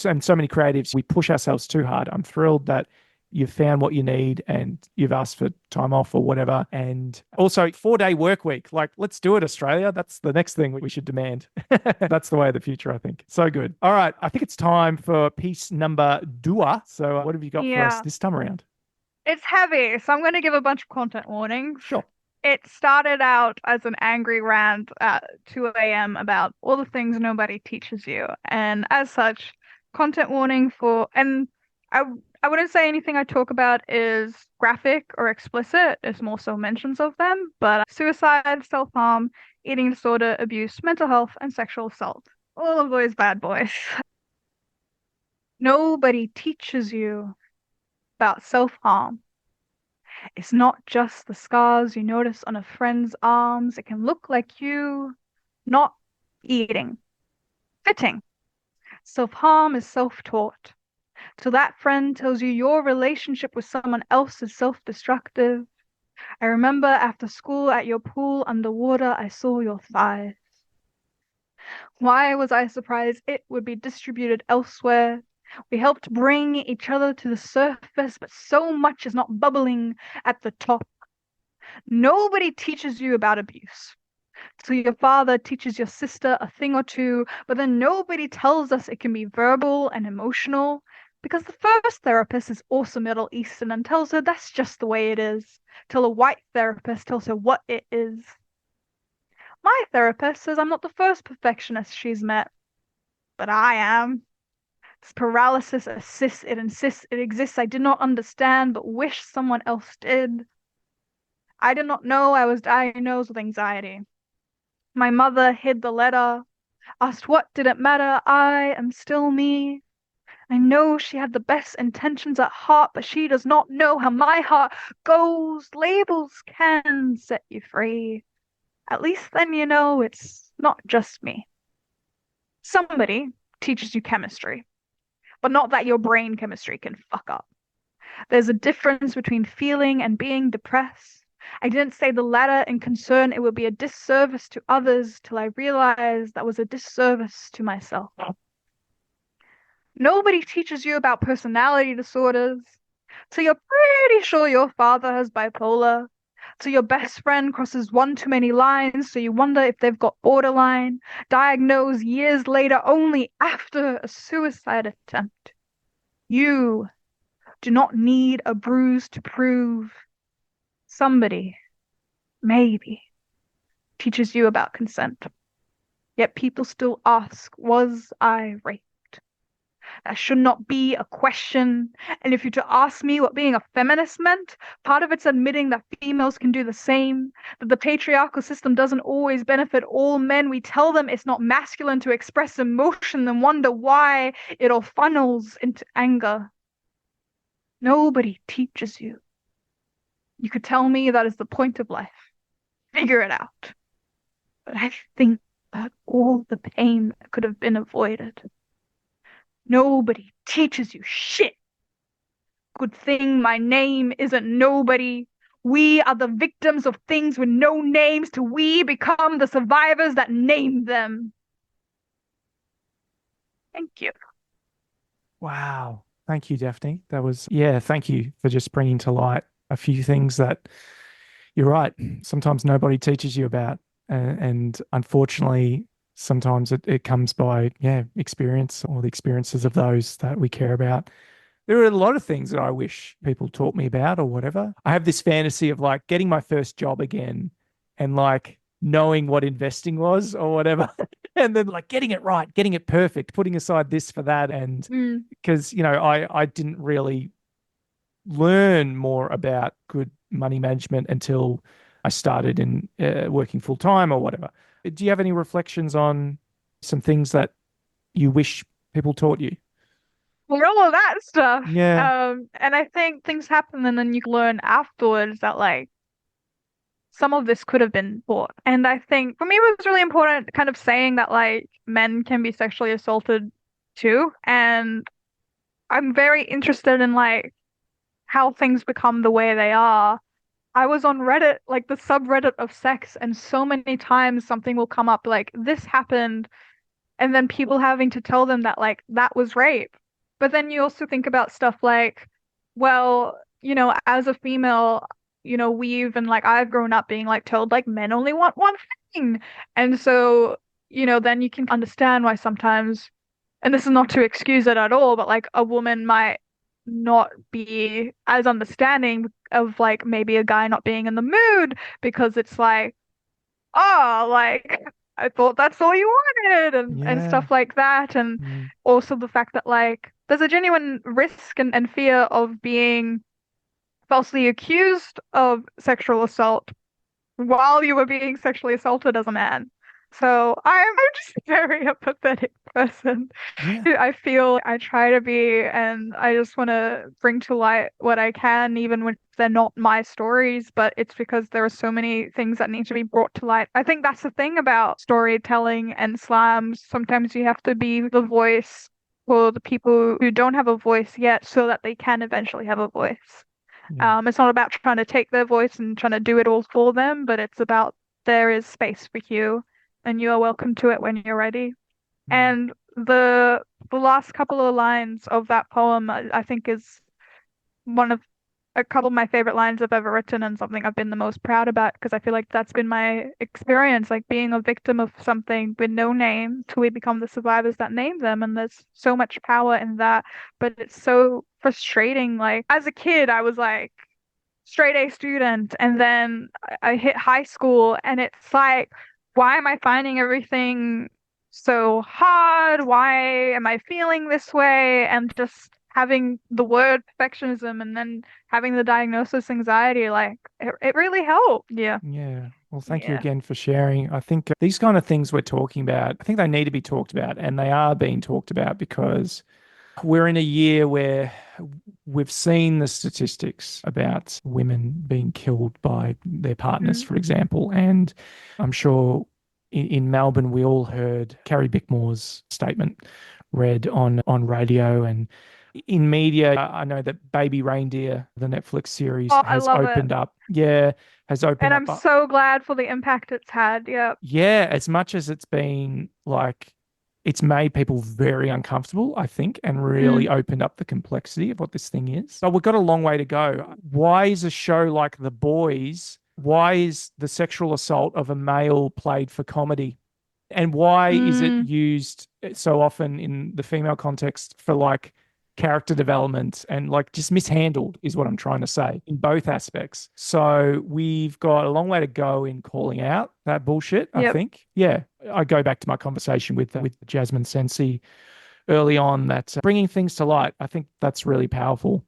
and so many creatives, we push ourselves too hard. I'm thrilled that you've found what you need and you've asked for time off or whatever. And also 4-day work week. Like, let's do it, Australia. That's the next thing we should demand. That's the way of the future, I think. So good. All right. I think it's time for piece number dua. So what have you got for us this time around? It's heavy, so I'm going to give a bunch of content warnings. Sure. It started out as an angry rant at 2 a.m. about all the things nobody teaches you. And as such, content warning and I wouldn't say anything I talk about is graphic or explicit. It's more so mentions of them. But suicide, self-harm, eating disorder, abuse, mental health, and sexual assault. All of those bad boys. Nobody teaches you about self-harm. It's not just the scars you notice on a friend's arms. It can look like you not eating. Fitting. Self-harm is self-taught. Till that friend tells you your relationship with someone else is self-destructive. I remember after school at your pool underwater, I saw your thighs. Why was I surprised it would be distributed elsewhere? We helped bring each other to the surface, but so much is not bubbling at the top. Nobody teaches you about abuse. So your father teaches your sister a thing or two, but then nobody tells us it can be verbal and emotional, because the first therapist is also Middle Eastern and tells her that's just the way it is, till a white therapist tells her what it is. My therapist says I'm not the first perfectionist she's met, but I am. This paralysis insists it exists. I did not understand, but wish someone else did. I did not know I was diagnosed with anxiety. My mother hid the letter, asked what did it matter. I am still me. I know she had the best intentions at heart, but she does not know how my heart goes. Labels can set you free. At least then you know it's not just me. Somebody teaches you chemistry, but not that your brain chemistry can fuck up. There's a difference between feeling and being depressed. I didn't say the latter in concern it would be a disservice to others till I realized that was a disservice to myself. Nobody teaches you about personality disorders. So you're pretty sure your father has bipolar. So your best friend crosses one too many lines, so you wonder if they've got borderline, diagnosed years later only after a suicide attempt. You do not need a bruise to prove. Somebody, maybe, teaches you about consent. Yet people still ask, was I raped? That should not be a question. And if you're to ask me what being a feminist meant, part of it's admitting that females can do the same, that the patriarchal system doesn't always benefit all men. We tell them it's not masculine to express emotion, then wonder why it all funnels into anger. Nobody teaches you. You could tell me that is the point of life. Figure it out. But I think that all the pain could have been avoided. Nobody teaches you shit. Good thing my name isn't nobody. We are the victims of things with no names till we become the survivors that name them. Thank you. Wow. Thank you, DEFNE. Thank you for just bringing to light a few things that you're right. Sometimes nobody teaches you about. And unfortunately, sometimes it comes by, experience or the experiences of those that we care about. There are a lot of things that I wish people taught me about or whatever. I have this fantasy of like getting my first job again and like knowing what investing was or whatever. And then like getting it right, getting it perfect, putting aside this for that. And because, I didn't really learn more about good money management until I started in working full time or whatever. Do you have any reflections on some things that you wish people taught you? Well, all of that stuff. Yeah. And I think things happen and then you learn afterwards that like some of this could have been taught. And I think for me it was really important kind of saying that like men can be sexually assaulted too. And I'm very interested in like how things become the way they are. I was on Reddit, like the subreddit of sex, and so many times something will come up like this happened, and then people having to tell them that like that was rape. But then you also think about stuff like well, as a female, we've and like I've grown up being like told like men only want one thing. And so, then you can understand why sometimes, and this is not to excuse it at all, but like a woman might not be as understanding of like maybe a guy not being in the mood because it's like, oh, like I thought that's all you wanted and Yeah. stuff like that. And also the fact that like there's a genuine risk and fear of being falsely accused of sexual assault while you were being sexually assaulted as a man. So I'm just a very empathetic person. Yeah. I feel I try to be, and I just want to bring to light what I can, even when they're not my stories, but it's because there are so many things that need to be brought to light. I think that's the thing about storytelling and slams. Sometimes you have to be the voice for the people who don't have a voice yet so that they can eventually have a voice. It's not about trying to take their voice and trying to do it all for them, but it's about there is space for you and you are welcome to it when you're ready. And the last couple of lines of that poem, I think, is one of a couple of my favorite lines I've ever written and something I've been the most proud about because I feel like that's been my experience, like being a victim of something with no name till we become the survivors that name them. And there's so much power in that, but it's so frustrating. Like as a kid, I was like straight A student, and then I hit high school, and it's like, why am I finding everything so hard? Why am I feeling this way? And just having the word perfectionism and then having the diagnosis anxiety, like it really helped. Yeah. Yeah. Well, thank you again for sharing. I think these kind of things we're talking about, I think they need to be talked about, and they are being talked about because we're in a year where we've seen the statistics about women being killed by their partners, for example. And I'm sure in Melbourne, we all heard Carrie Bickmore's statement read on radio, and in media. I know that Baby Reindeer, the Netflix series, has opened up. Yeah, has opened and up. I'm so glad for the impact it's had. Yeah. Yeah, as much as it's been like, it's made people very uncomfortable, I think, and really opened up the complexity of what this thing is. But we've got a long way to go. Why is a show like The Boys, why is the sexual assault of a male played for comedy? And why is it used so often in the female context for like character development and like just mishandled is what I'm trying to say in both aspects. So we've got a long way to go in calling out that bullshit, I think. Yeah. I go back to my conversation with Jasmine Sensi early on that bringing things to light, I think that's really powerful.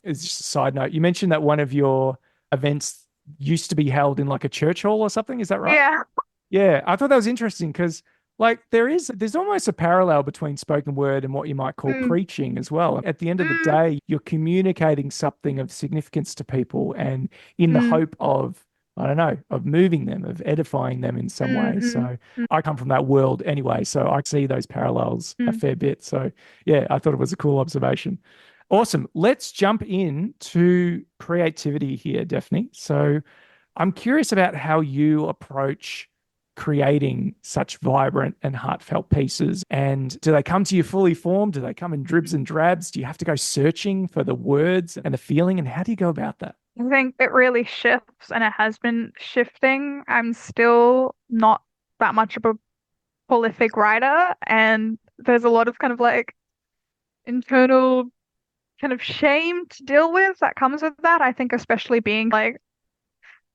It's just a side note. You mentioned that one of your events used to be held in like a church hall or something. Is that right? Yeah. Yeah. I thought that was interesting because like there's almost a parallel between spoken word and what you might call preaching as well. At the end of the day, you're communicating something of significance to people and in the hope of, I don't know, of moving them, of edifying them in some way. So I come from that world anyway, so I see those parallels a fair bit. So yeah, I thought it was a cool observation. Awesome. Let's jump in to creativity here, DEFNE. So I'm curious about how you approach creating such vibrant and heartfelt pieces. And do they come to you fully formed? Do they come in dribs and drabs? Do you have to go searching for the words and the feeling? And how do you go about that? I think it really shifts, and it has been shifting. I'm still not that much of a prolific writer, and there's a lot of kind of like internal kind of shame to deal with that comes with that. I think especially being like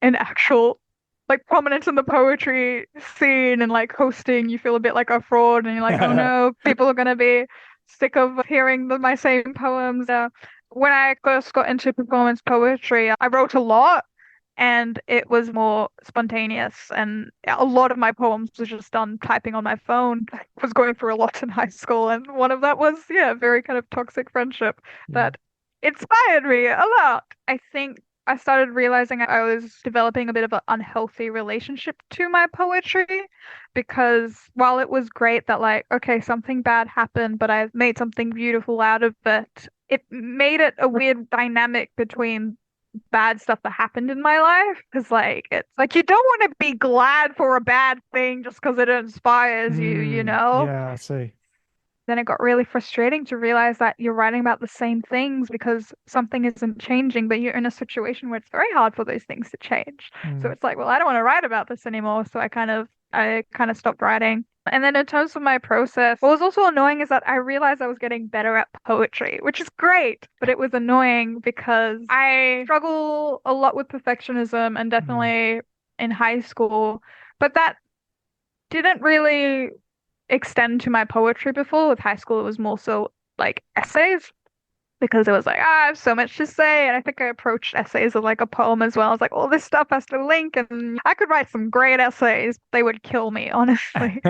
an actual like prominent in the poetry scene and like hosting, you feel a bit like a fraud and you're like, oh no, people are going to be sick of hearing my same poems. When I first got into performance poetry, I wrote a lot and it was more spontaneous. And a lot of my poems was just done typing on my phone. I was going through a lot in high school. And one of that was, very kind of toxic friendship that inspired me a lot. I think I started realizing I was developing a bit of an unhealthy relationship to my poetry because while it was great that like, okay, something bad happened, but I made something beautiful out of it, it made it a weird dynamic between bad stuff that happened in my life because like it's like you don't want to be glad for a bad thing just because it inspires you, you know? Yeah, I see. Then it got really frustrating to realize that you're writing about the same things because something isn't changing, but you're in a situation where it's very hard for those things to change. So it's like, well, I don't want to write about this anymore. So I kind of stopped writing. And then in terms of my process, what was also annoying is that I realized I was getting better at poetry, which is great, but it was annoying because I struggle a lot with perfectionism and definitely in high school, but that didn't really extend to my poetry before. With high school, it was more so like essays because it was like, I have so much to say. And I think I approached essays as like a poem as well. I was like, all this stuff has to link, and I could write some great essays. They would kill me, honestly.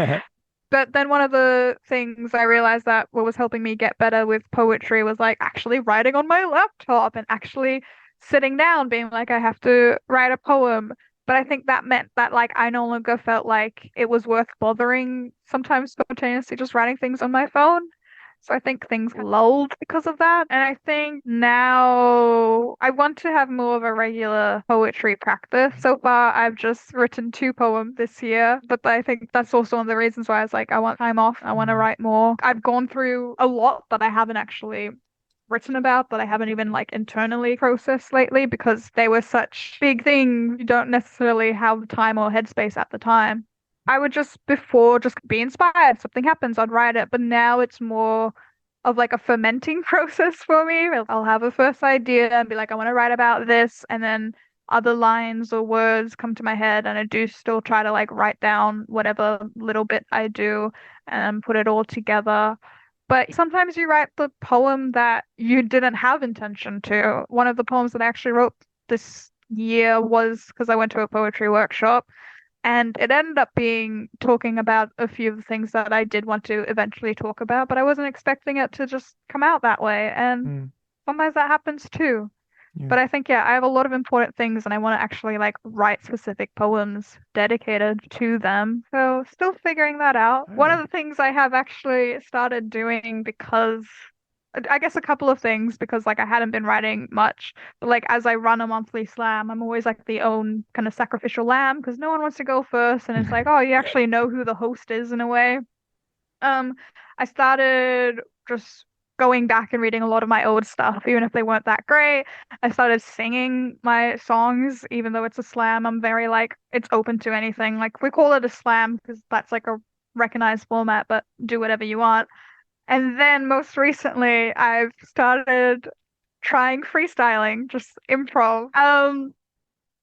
But then one of the things I realized that what was helping me get better with poetry was like actually writing on my laptop and actually sitting down, being like, I have to write a poem. But I think that meant that like I no longer felt like it was worth bothering sometimes spontaneously just writing things on my phone. So I think things lulled because of that. And I think now I want to have more of a regular poetry practice. So far, I've just written 2 poems this year, but I think that's also one of the reasons why I was like, I want time off. I want to write more. I've gone through a lot that I haven't actually written about, that I haven't even like internally processed lately because they were such big things. You don't necessarily have the time or headspace at the time. I would just before just be inspired. Something happens, I'd write it. But now it's more of like a fermenting process for me. I'll have a first idea and be like, I want to write about this, and then other lines or words come to my head, and I do still try to like write down whatever little bit I do and put it all together. But sometimes you write the poem that you didn't have intention to. One of the poems that I actually wrote this year was because I went to a poetry workshop, and it ended up being talking about a few of the things that I did want to eventually talk about, but I wasn't expecting it to just come out that way. And sometimes that happens too. Yeah. But I think, yeah, I have a lot of important things and I want to actually like write specific poems dedicated to them. So still figuring that out. One of the things I have actually started doing because I guess a couple of things because like I hadn't been writing much, but like as I run a monthly slam, I'm always like the own kind of sacrificial lamb because no one wants to go first, and it's like, oh, you actually know who the host is in a way. I started just going back and reading a lot of my old stuff, even if they weren't that great. I started singing my songs, even though it's a slam. I'm very like it's open to anything. Like we call it a slam because that's like a recognized format, but do whatever you want. And then most recently, I've started trying freestyling, just improv.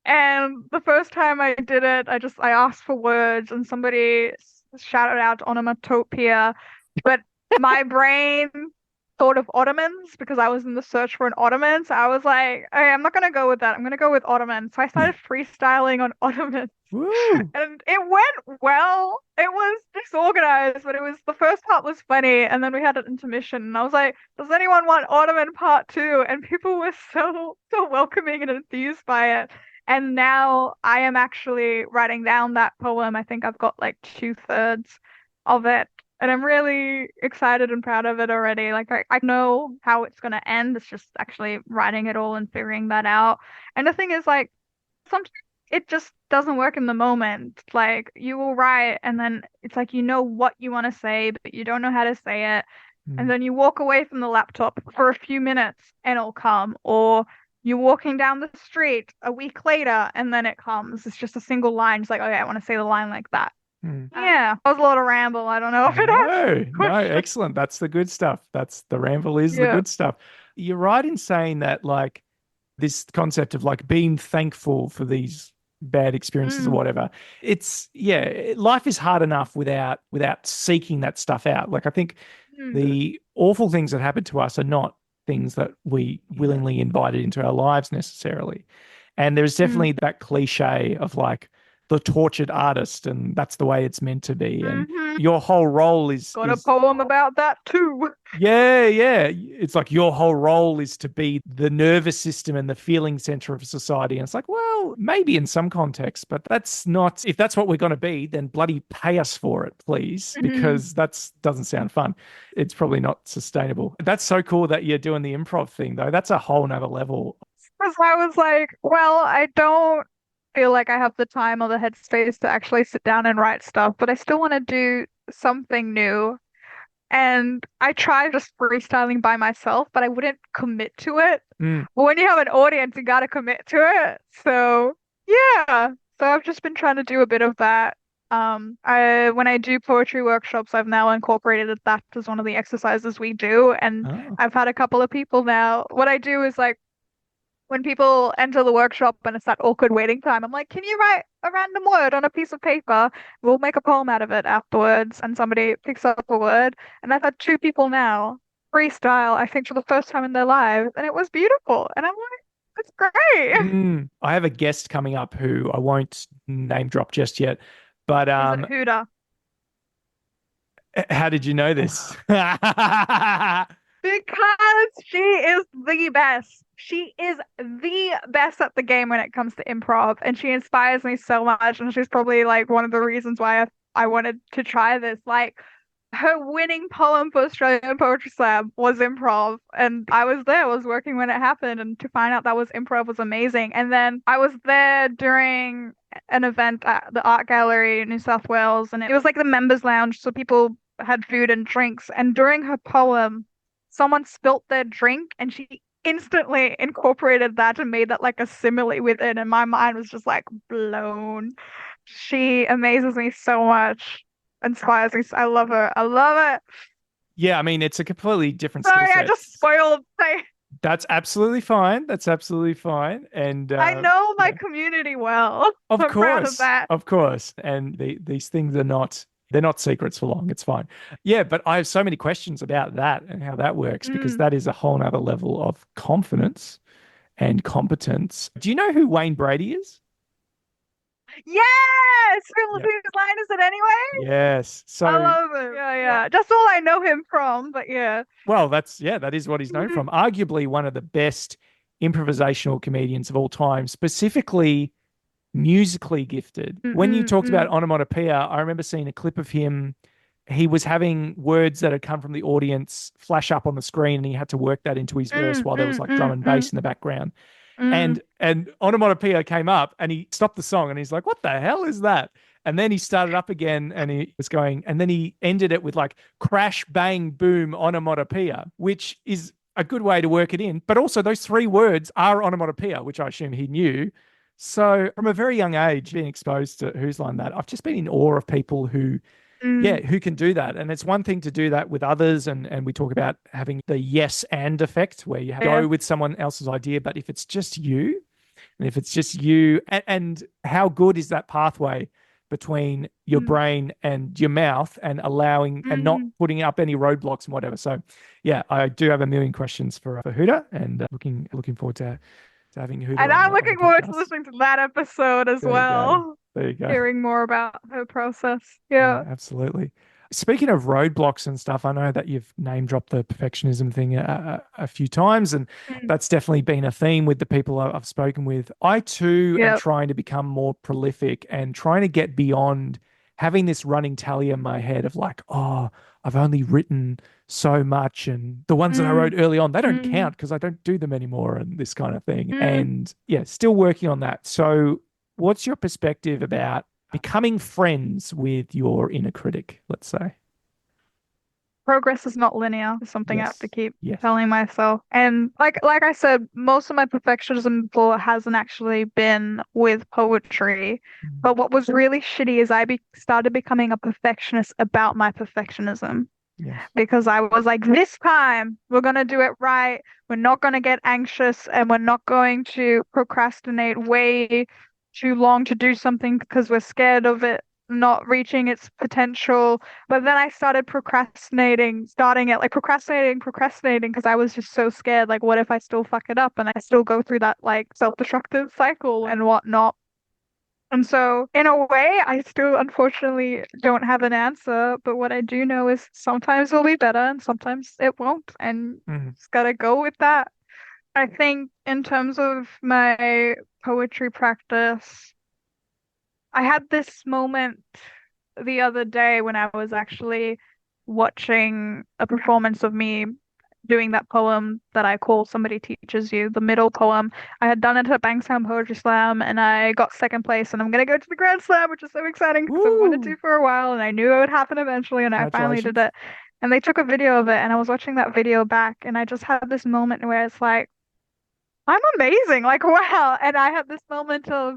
And the first time I did it, I asked for words, and somebody shouted out onomatopoeia, but my brain thought of Ottomans because I was in the search for an Ottoman. So I was like, okay, I'm not gonna go with that. I'm gonna go with Ottoman. So I started freestyling on Ottoman. Woo. And it went well. It was disorganized, but the first part was funny, and then we had an intermission, and I was like, "Does anyone want Ottoman Part 2?" And people were so welcoming and enthused by it. And now I am actually writing down that poem. I think I've got like 2/3 of it, and I'm really excited and proud of it already. Like I know how it's gonna end. It's just actually writing it all and figuring that out. And the thing is, like, sometimes it just doesn't work in the moment. Like you will write and then it's like you know what you want to say, but you don't know how to say it. And then you walk away from the laptop for a few minutes and it'll come. Or you're walking down the street a week later and then it comes. It's just a single line. It's like, okay, I want to say the line like that. Yeah, that was a lot of ramble. I don't know if it No, excellent. That's the good stuff. That's the ramble is the good stuff. You're right in saying that, like, this concept of like being thankful for these bad experiences or whatever. It's life is hard enough without seeking that stuff out. Like I think the awful things that happen to us are not things that we willingly invited into our lives necessarily. And there's definitely that cliche of like the tortured artist, and that's the way it's meant to be. And your whole role is got a poem about that too. Yeah. It's like your whole role is to be the nervous system and the feeling center of society. And it's like, well, maybe in some contexts, but that's not, if that's what we're going to be, then bloody pay us for it, please, because that doesn't sound fun. It's probably not sustainable. That's so cool that you're doing the improv thing, though. That's a whole nother level. Because I was like, well, I don't feel like I have the time or the headspace to actually sit down and write stuff, but I still want to do something new. And I tried just freestyling by myself, but I wouldn't commit to it. Mm. But when you have an audience, you gotta commit to it. So yeah. So I've just been trying to do a bit of that. When I do poetry workshops, I've now incorporated that as one of the exercises we do. And Oh. I've had a couple of people now. What I do is like when people enter the workshop and it's that awkward waiting time, I'm like, can you write a random word on a piece of paper? We'll make a poem out of it afterwards. And somebody picks up a word. And I've had two people now freestyle, I think, for the first time in their lives. And it was beautiful. And I'm like, that's great. I have a guest coming up who I won't name drop just yet. But Is it Huda? how did you know this? Because she is the best. She is the best at the game when it comes to improv, and she inspires me so much. And she's probably like one of the reasons why I wanted to try this. Like her winning poem for Australian Poetry Slam was improv, and I was there. I was working when it happened, and to find out that was improv was amazing. And then I was there during an event at the art gallery in New South Wales, and it was like the members lounge, so people had food and drinks. And during her poem, someone spilt their drink, and she instantly incorporated that and made that like a simile with it, and my mind was just like blown. She amazes me so much, inspires me. I love her. I love it. Yeah, I mean, it's a completely different skill Sorry, I set. just spoiled. That's absolutely fine. That's absolutely fine. And I know my community well. Of I'm proud of course, that. of course. And these things are not, they're not secrets for long. It's fine. Yeah, but I have so many questions about that and how that works because that is a whole nother level of confidence and competence. Do you know who Wayne Brady is? Yes! Whose line is it anyway? Yes. So I love him. Yeah. That's all I know him from, but yeah. well, that is what he's known from. Arguably one of the best improvisational comedians of all time, specifically musically gifted. When you talked about onomatopoeia, I remember seeing a clip of him. He was having words that had come from the audience flash up on the screen, and he had to work that into his verse while there was like drum and bass in the background. And onomatopoeia came up, and he stopped the song, and he's like, "What the hell is that?" And then he started up again, and he was going, and then he ended it with like crash, bang, boom, onomatopoeia, which is a good way to work it in. But also, those three words are onomatopoeia, which I assume he knew. So from a very young age, being exposed to Who's Line That, I've just been in awe of people who who can do that. And it's one thing to do that with others. And we talk about having the yes and effect where you go with someone else's idea. But if it's just you, and how good is that pathway between your brain and your mouth and allowing and not putting up any roadblocks and whatever. So yeah, I do have a million questions for Huda, and looking forward to having Huda. And I'm looking forward to listening to that episode as well. There you go. Hearing more about her process. Yeah. Absolutely. Speaking of roadblocks and stuff, I know that you've name dropped the perfectionism thing a few times, and that's definitely been a theme with the people I've spoken with. I too am trying to become more prolific and trying to get beyond having this running tally in my head of like, oh, I've only written so much, and the ones that I wrote early on, they don't count because I don't do them anymore, and this kind of thing. And yeah, still working on that. So what's your perspective about becoming friends with your inner critic, let's say? Progress is not linear. It's something I have to keep telling myself. And like I said, most of my perfectionism before hasn't actually been with poetry. But what was really shitty is I started becoming a perfectionist about my perfectionism. Because I was like, this time we're going to do it right. We're not going to get anxious, and we're not going to procrastinate way too long to do something because we're scared of it not reaching its potential. But then I started procrastinating because I was just so scared. Like, what if I still fuck it up? And I still go through that like self-destructive cycle and whatnot. And so in a way, I still unfortunately don't have an answer. But what I do know is sometimes it'll be better and sometimes it won't. And just gotta go with that. I think in terms of my poetry practice, I had this moment the other day when I was actually watching a performance of me doing that poem that I call Somebody Teaches You, the middle poem. I had done it at Bankstown Poetry Slam, and I got second place, and I'm going to go to the Grand Slam, which is so exciting because I've wanted to for a while, and I knew it would happen eventually, and I finally did it. And they took a video of it, and I was watching that video back, and I just had this moment where it's like, I'm amazing, like wow. And I had this moment of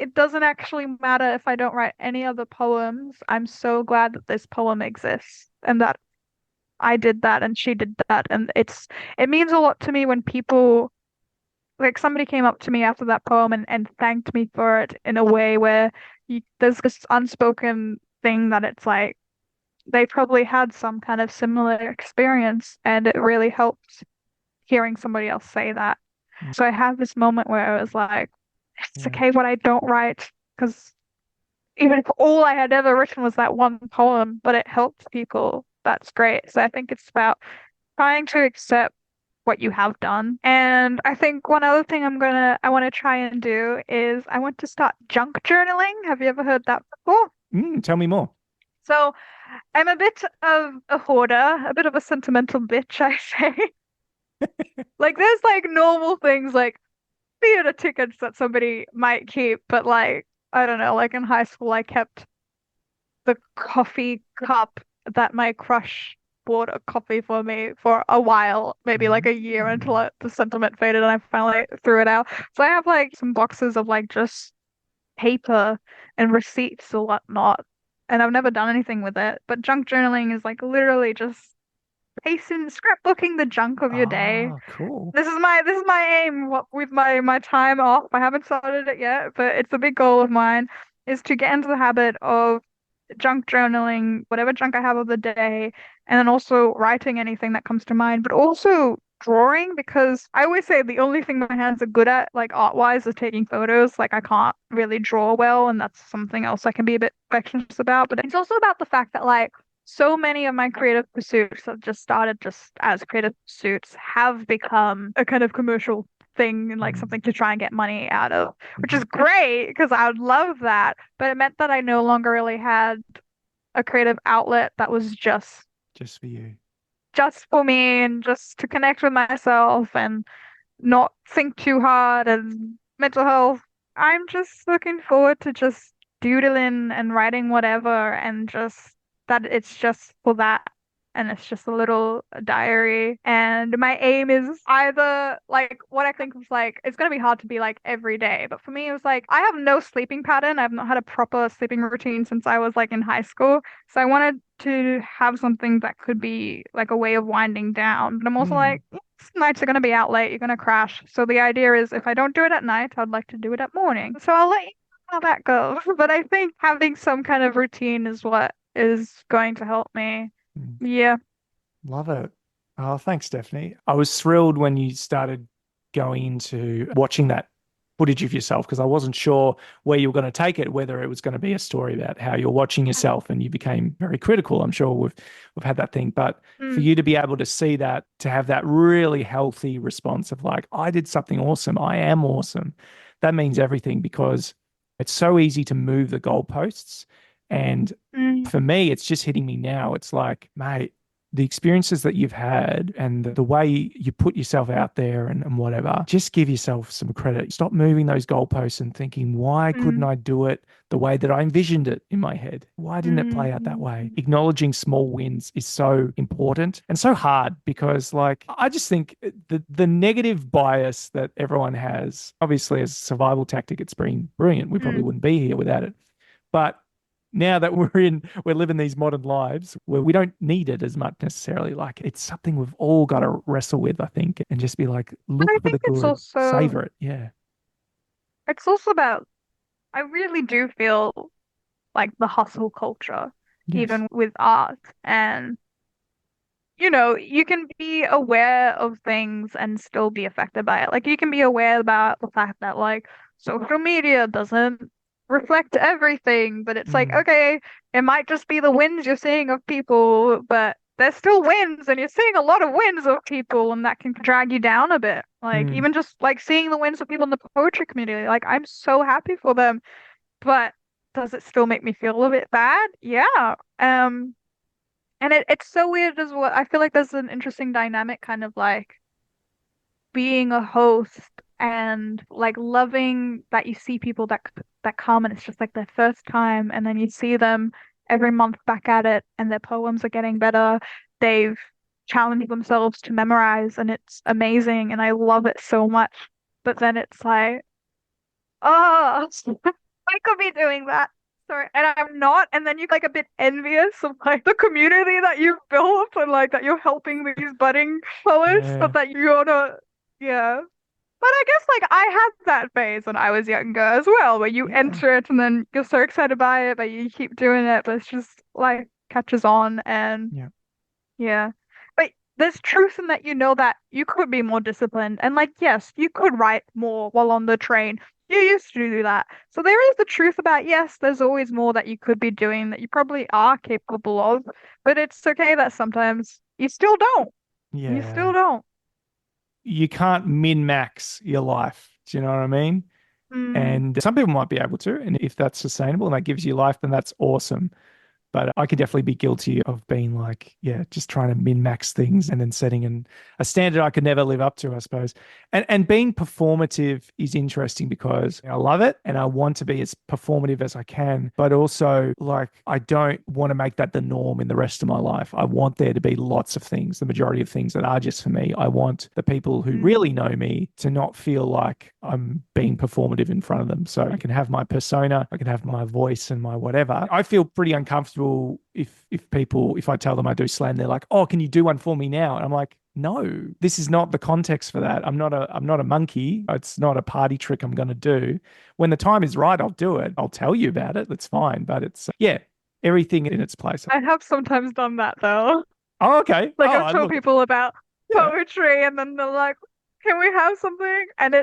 it doesn't actually matter if I don't write any other poems. I'm so glad that this poem exists and that I did that and she did that. And it means a lot to me when people like somebody came up to me after that poem and thanked me for it in a way where there's this unspoken thing that it's like they probably had some kind of similar experience and it really helped hearing somebody else say that. So I had this moment where I was like, it's okay what I don't write because even if all I had ever written was that one poem, but it helped people, that's great. So I think it's about trying to accept what you have done. And I think one other thing I want to try and do is I want to start junk journaling. Have you ever heard that before? Tell me more. So I'm a bit of a hoarder, a bit of a sentimental bitch, I say. Like there's like normal things like theater tickets that somebody might keep, but like I don't know, like in high school I kept the coffee cup that my crush bought a coffee for me for a while, maybe like a year until the sentiment faded and I finally threw it out. So I have like some boxes of like just paper and receipts or whatnot, and I've never done anything with it. But junk journaling is like literally just scrapbooking the junk of your day. Cool. This is my aim with my time off. I haven't started it yet, but it's a big goal of mine is to get into the habit of junk journaling, whatever junk I have of the day, and then also writing anything that comes to mind, but also drawing because I always say the only thing my hands are good at, like art-wise, is taking photos. Like I can't really draw well, and that's something else I can be a bit perfectionist about. But it's also about the fact that like so many of my creative pursuits that just started just as creative pursuits have become a kind of commercial thing and like something to try and get money out of, which is great because I would love that. But it meant that I no longer really had a creative outlet that was just for you, just for me and just to connect with myself and not think too hard and mental health. I'm just looking forward to just doodling and writing whatever and just that it's just for that and it's just a little diary. And my aim is either like what I think was like it's gonna be hard to be like every day, but for me it was like I have no sleeping pattern. I've not had a proper sleeping routine since I was like in high school. So I wanted to have something that could be like a way of winding down. But I'm also like nights are gonna be out late, you're gonna crash. So the idea is if I don't do it at night, I'd like to do it at morning. So I'll let you know how that goes. But I think having some kind of routine is what is going to help me. Yeah. Love it. Oh, thanks, DEFNE. I was thrilled when you started going into watching that footage of yourself because I wasn't sure where you were going to take it, whether it was going to be a story about how you're watching yourself and you became very critical. I'm sure we've had that thing, but for you to be able to see that, to have that really healthy response of like, I did something awesome. I am awesome. That means everything because it's so easy to move the goalposts. And for me, it's just hitting me now. It's like, mate, the experiences that you've had and the way you put yourself out there and whatever, just give yourself some credit. Stop moving those goalposts and thinking, why couldn't I do it the way that I envisioned it in my head? Why didn't it play out that way? Acknowledging small wins is so important and so hard because like, I just think the negative bias that everyone has, obviously as a survival tactic, it's been brilliant. We probably wouldn't be here without it. But now that we're living these modern lives where we don't need it as much necessarily, like it's something we've all got to wrestle with, I think, and just be like, look for the good, savor it. Yeah. It's also about, I really do feel like the hustle culture, even with art. And, you know, you can be aware of things and still be affected by it. Like you can be aware about the fact that like social media doesn't reflect everything, but it's like, okay, it might just be the wins you're seeing of people, but there's still wins and you're seeing a lot of wins of people and that can drag you down a bit. Like even just like seeing the wins of people in the poetry community, like I'm so happy for them, but does it still make me feel a bit bad? Yeah. And it's so weird as well. I feel like there's an interesting dynamic kind of like being a host and like loving that you see people that come and it's just like their first time and then you see them every month back at it and their poems are getting better. They've challenged themselves to memorize and it's amazing and I love it so much. But then it's like, oh, I could be doing that. Sorry, and I'm not. And then you're like a bit envious of like the community that you've built and like that you're helping these budding poets, but that you're not, yeah. But I guess like I had that phase when I was younger as well, where you enter it and then you're so excited by it, but you keep doing it, but it's just like catches on and yeah. But there's truth in that that you could be more disciplined and like yes, you could write more while on the train. You used to do that. So there is the truth about yes, there's always more that you could be doing that you probably are capable of, but it's okay that sometimes you still don't. Yeah. You still don't. You can't min-max your life. Do you know what I mean? And some people might be able to, and if that's sustainable and that gives you life, then that's awesome. But I could definitely be guilty of being like, just trying to min-max things and then setting a standard I could never live up to, I suppose. And being performative is interesting because I love it and I want to be as performative as I can, but also like I don't want to make that the norm in the rest of my life. I want there to be lots of things, the majority of things that are just for me. I want the people who really know me to not feel like I'm being performative in front of them. So I can have my persona, I can have my voice and my whatever. I feel pretty uncomfortable if I tell them I do slam, they're like, oh, can you do one for me now? And I'm like, no, this is not the context for that. I'm not a monkey. It's not a party trick I'm going to do. When the time is right, I'll do it. I'll tell you about it. That's fine. But it's, everything in its place. I have sometimes done that though. Oh, okay. Like I've told people about poetry and then they're like, can we have something? And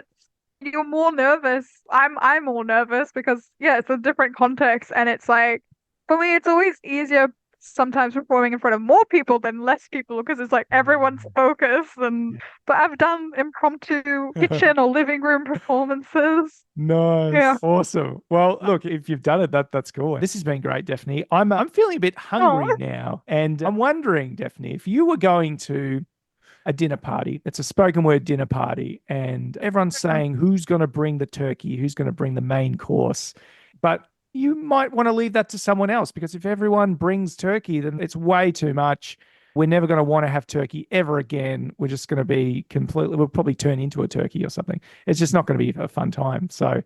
you're more nervous. I'm more nervous because it's a different context and it's like, for me, it's always easier sometimes performing in front of more people than less people because it's like everyone's focused. But I've done impromptu kitchen or living room performances. Nice. Yeah. Awesome. Well, look, if you've done it, that's cool. This has been great, DEFNE. I'm feeling a bit hungry now. And I'm wondering, DEFNE, if you were going to a dinner party, it's a spoken word dinner party, and everyone's saying who's going to bring the turkey, who's going to bring the main course. But you might want to leave that to someone else because if everyone brings turkey, then it's way too much. We're never going to want to have turkey ever again. We're just going to be we'll probably turn into a turkey or something. It's just not going to be a fun time. So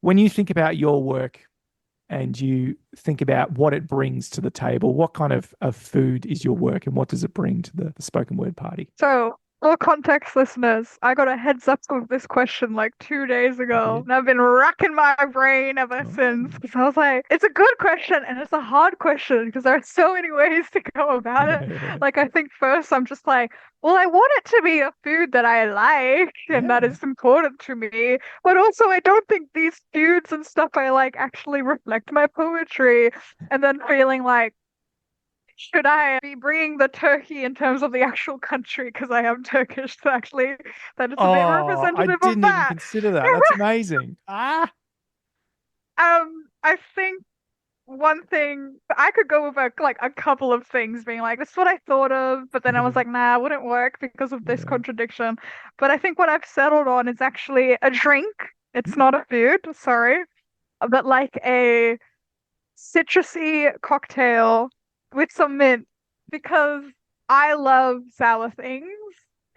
when you think about your work and you think about what it brings to the table, what kind of food is your work and what does it bring to the spoken word party? So, for context listeners, I got a heads up of this question like 2 days ago, and I've been racking my brain ever since. So I was like, it's a good question, and it's a hard question because there are so many ways to go about it. Like, I think first I'm just like, well, I want it to be a food that I like and that is important to me. But also, I don't think these foods and stuff I like actually reflect my poetry. And then feeling like, should I be bringing the turkey in terms of the actual country because I am Turkish to actually that it's a bit representative I didn't of that. even consider that. That's amazing. I think one thing I could go with a couple of things being like, this is what I thought of, but then I was like, nah, it wouldn't work because of this contradiction. But I think what I've settled on is actually a drink. It's not a food, sorry, but like a citrusy cocktail with some mint because I love sour things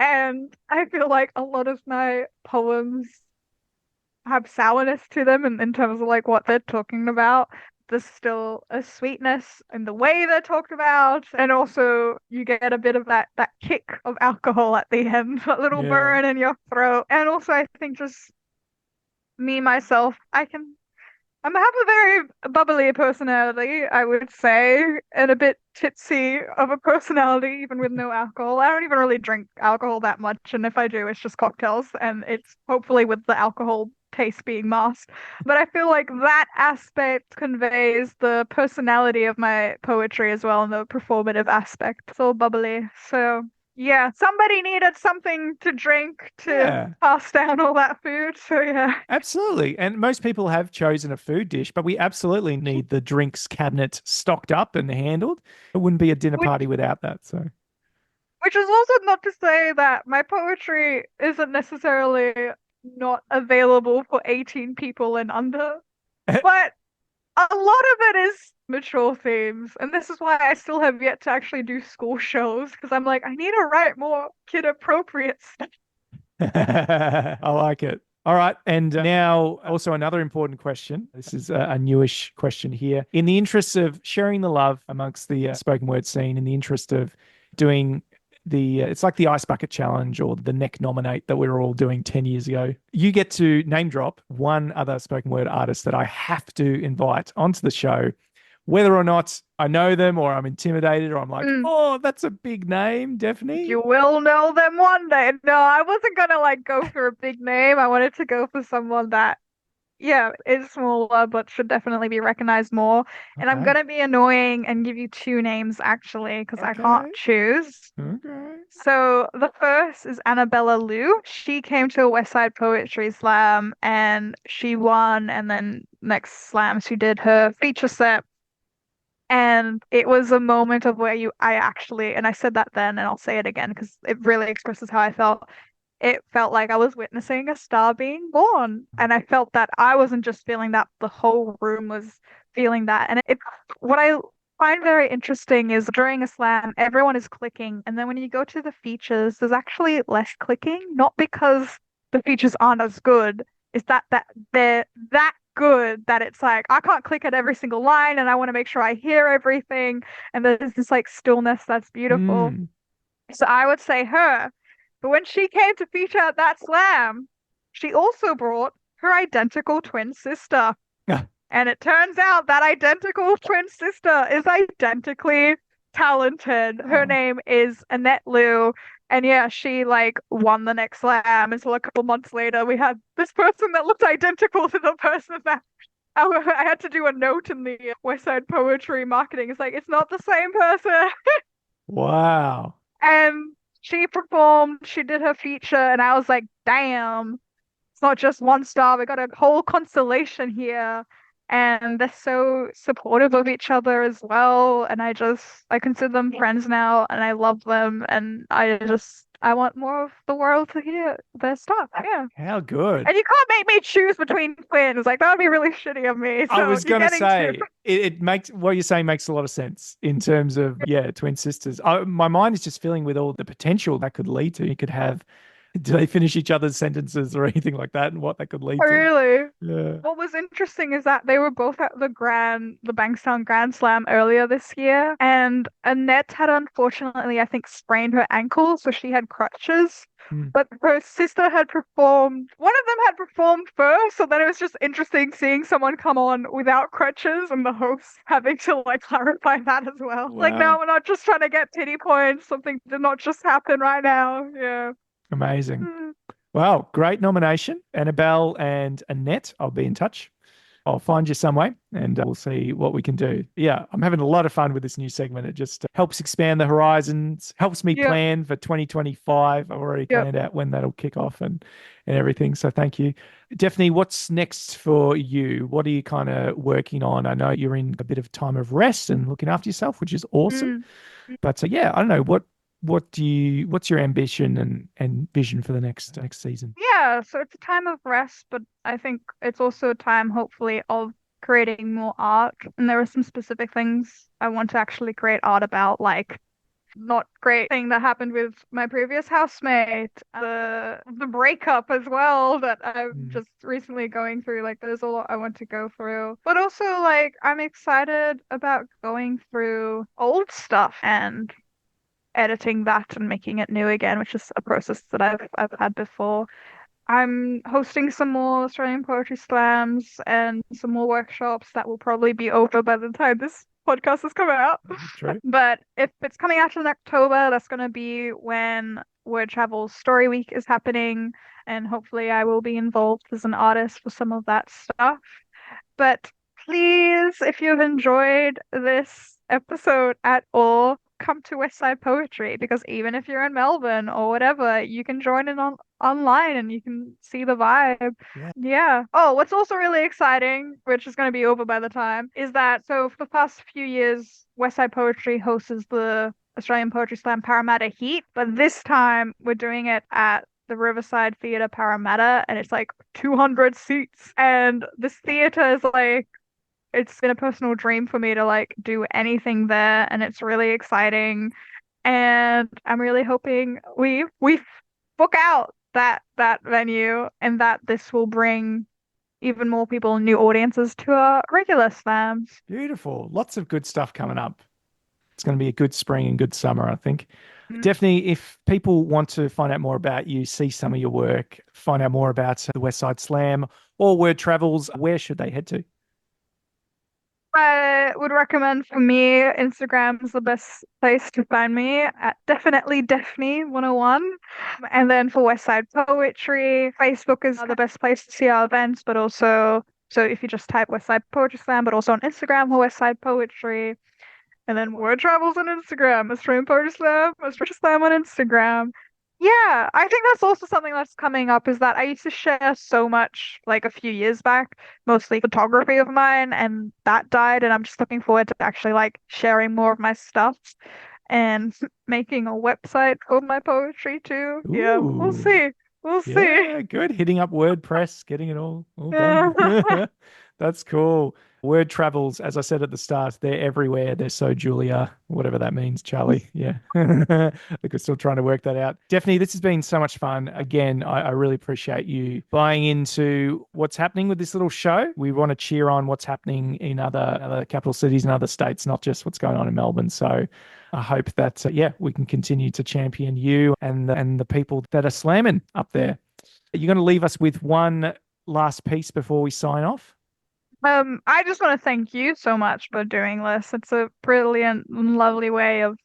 and I feel like a lot of my poems have sourness to them in terms of like what they're talking about. There's still a sweetness in the way they're talked about and also you get a bit of that kick of alcohol at the end, that little burn in your throat. And also I think just me, myself, I have a very bubbly personality, I would say, and a bit tipsy of a personality, even with no alcohol. I don't even really drink alcohol that much, and if I do, it's just cocktails, and it's hopefully with the alcohol taste being masked. But I feel like that aspect conveys the personality of my poetry as well, and the performative aspect. It's all bubbly, so... yeah, somebody needed something to drink to pass down all that food. So, yeah. Absolutely. And most people have chosen a food dish, but we absolutely need the drinks cabinet stocked up and handled. It wouldn't be a dinner party without that. So, which is also not to say that my poetry isn't necessarily not available for 18 people and under. But a lot of it is mature themes, and this is why I still have yet to actually do school shows because I'm like, I need to write more kid appropriate stuff. I like it. All right. And now, also another important question. This is a newish question here. In the interest of sharing the love amongst the spoken word scene, in the interest of doing it's like the Ice Bucket Challenge or the Neck Nominate that we were all doing 10 years ago. You get to name drop one other spoken word artist that I have to invite onto the show, whether or not I know them or I'm intimidated or I'm like, oh, that's a big name, DEFNE. You will know them one day. No, I wasn't gonna like go for a big name. I wanted to go for someone that, yeah, is smaller but should definitely be recognized more. And I'm gonna be annoying and give you two names actually because I can't choose. Okay. So the first is Annabella Liu. She came to a West Side Poetry Slam and she won. And then next slam she did her feature set. And it was a moment of where I actually, and I said that then, and I'll say it again because it really expresses how I felt. It felt like I was witnessing a star being born. And I felt that I wasn't just feeling that, the whole room was feeling that. And what I find very interesting is during a slam, everyone is clicking. And then when you go to the features, there's actually less clicking, not because the features aren't as good. It's that they're that good that it's like I can't click at every single line and I want to make sure I hear everything. And there's this like stillness that's beautiful. So I would say her. But when she came to feature at that slam, she also brought her identical twin sister. And it turns out that identical twin sister is identically talented. Her name is Annette Liu. And yeah, she like won the next slam until a couple months later we had this person that looked identical to the person that I had to do a note in the West Side Poetry marketing. It's like, it's not the same person. Wow. And she performed, she did her feature, and I was like, damn, it's not just one star, we got a whole constellation here. And they're so supportive of each other as well. And I consider them friends now and I love them. And I want more of the world to hear their stuff. Yeah. How good. And you can't make me choose between twins. Like, that would be really shitty of me. So I was going to say, it makes, what you're saying makes a lot of sense in terms of, twin sisters. My mind is just filling with all the potential that could lead to. You could have, do they finish each other's sentences or anything like that and what that could lead to? Really? Yeah. What was interesting is that they were both at the Bankstown Grand Slam earlier this year. And Annette had unfortunately, I think, sprained her ankle, so she had crutches. But her sister had performed, one of them had performed first, so then it was just interesting seeing someone come on without crutches and the host having to like clarify that as well. Wow. Like, no, we're not just trying to get pity points. Something did not just happen right now. Yeah. Amazing. Wow, great nomination. Annabelle and Annette, I'll be in touch. I'll find you some way and we'll see what we can do. Yeah, I'm having a lot of fun with this new segment. It just helps expand the horizons, helps me plan for 2025. I've already planned out when that'll kick off and everything. So thank you. DEFNE, what's next for you? What are you kind of working on? I know you're in a bit of time of rest and looking after yourself, which is awesome. But I don't know, what's your ambition and vision for the next season? Yeah, so it's a time of rest, but I think it's also a time, hopefully, of creating more art. And there are some specific things I want to actually create art about, like not great thing that happened with my previous housemate, the breakup as well that I'm just recently going through. Like, there's a lot I want to go through, but also like I'm excited about going through old stuff and editing that and making it new again, which is a process that I've had before. I'm hosting some more Australian poetry slams and some more workshops that will probably be over by the time this podcast has come out. True. But if it's coming out in October, that's going to be when Word Travel Story Week is happening, and hopefully I will be involved as an artist for some of that stuff. But please, if you've enjoyed this episode at all, come to West Side Poetry, because even if you're in Melbourne or whatever, you can join in online and you can see the vibe. Yeah. Oh, what's also really exciting, which is going to be over by the time, is that so for the past few years, West Side Poetry hosts the Australian Poetry Slam Parramatta Heat, but this time we're doing it at the Riverside Theatre Parramatta, and it's like 200 seats, and this theatre is like It's been a personal dream for me to like do anything there, and it's really exciting. And I'm really hoping we book out that venue, and that this will bring even more people and new audiences to our regular slams. Beautiful. Lots of good stuff coming up. It's going to be a good spring and good summer, I think. Mm. Definitely, if people want to find out more about you, see some of your work, find out more about the West Side Slam or Word Travels, where should they head to? I would recommend, for me, Instagram is the best place to find me at definitely DEFNE 101. And then for West Side Poetry, Facebook is the best place to see our events, but also, so if you just type West Side Poetry Slam, but also on Instagram for West Side Poetry. And then Word Travels on Instagram, Australian Poetry Slam, Australian Slam on Instagram. Yeah, I think that's also something that's coming up, is that I used to share so much like a few years back, mostly photography of mine, and that died, and I'm just looking forward to actually like sharing more of my stuff and making a website for my poetry too. Yeah, we'll Ooh. see. We'll see. Yeah, good. Hitting up WordPress, getting it all Yeah. done. That's cool. Word Travels, as I said at the start, they're everywhere. They're so Julia, whatever that means, Charlie. Yeah. I think we're still trying to work that out. Definitely, this has been so much fun. Again, I really appreciate you buying into what's happening with this little show. We want to cheer on what's happening in other capital cities and other states, not just what's going on in Melbourne. So I hope that, we can continue to champion you and the people that are slamming up there. You're going to leave us with one last piece before we sign off? I just want to thank you so much for doing this. It's a brilliant and lovely way of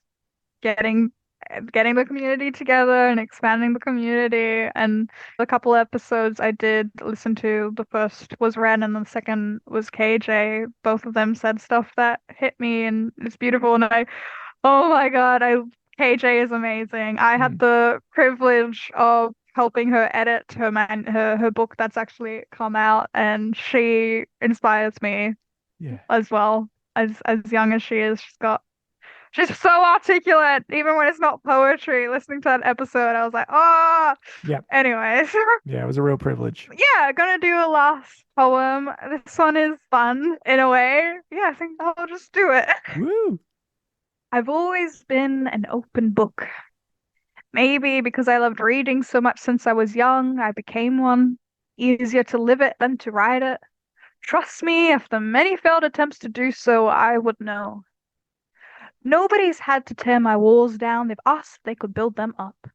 getting the community together and expanding the community. And a couple episodes I did listen to, the first was Ren and the second was KJ. Both of them said stuff that hit me, and it's beautiful. And oh my God, KJ is amazing. I had the privilege of helping her edit her book that's actually come out, and she inspires me as well. As young as she is, she's so articulate, even when it's not poetry. Listening to that episode, I was like, oh. Yeah. Anyways. Yeah, it was a real privilege. Yeah, gonna do a last poem. This one is fun in a way. Yeah, I think I'll just do it. Woo! I've always been an open book. Maybe because I loved reading so much since I was young, I became one. Easier to live it than to write it. Trust me, after many failed attempts to do so, I would know. Nobody's had to tear my walls down. They've asked if they could build them up.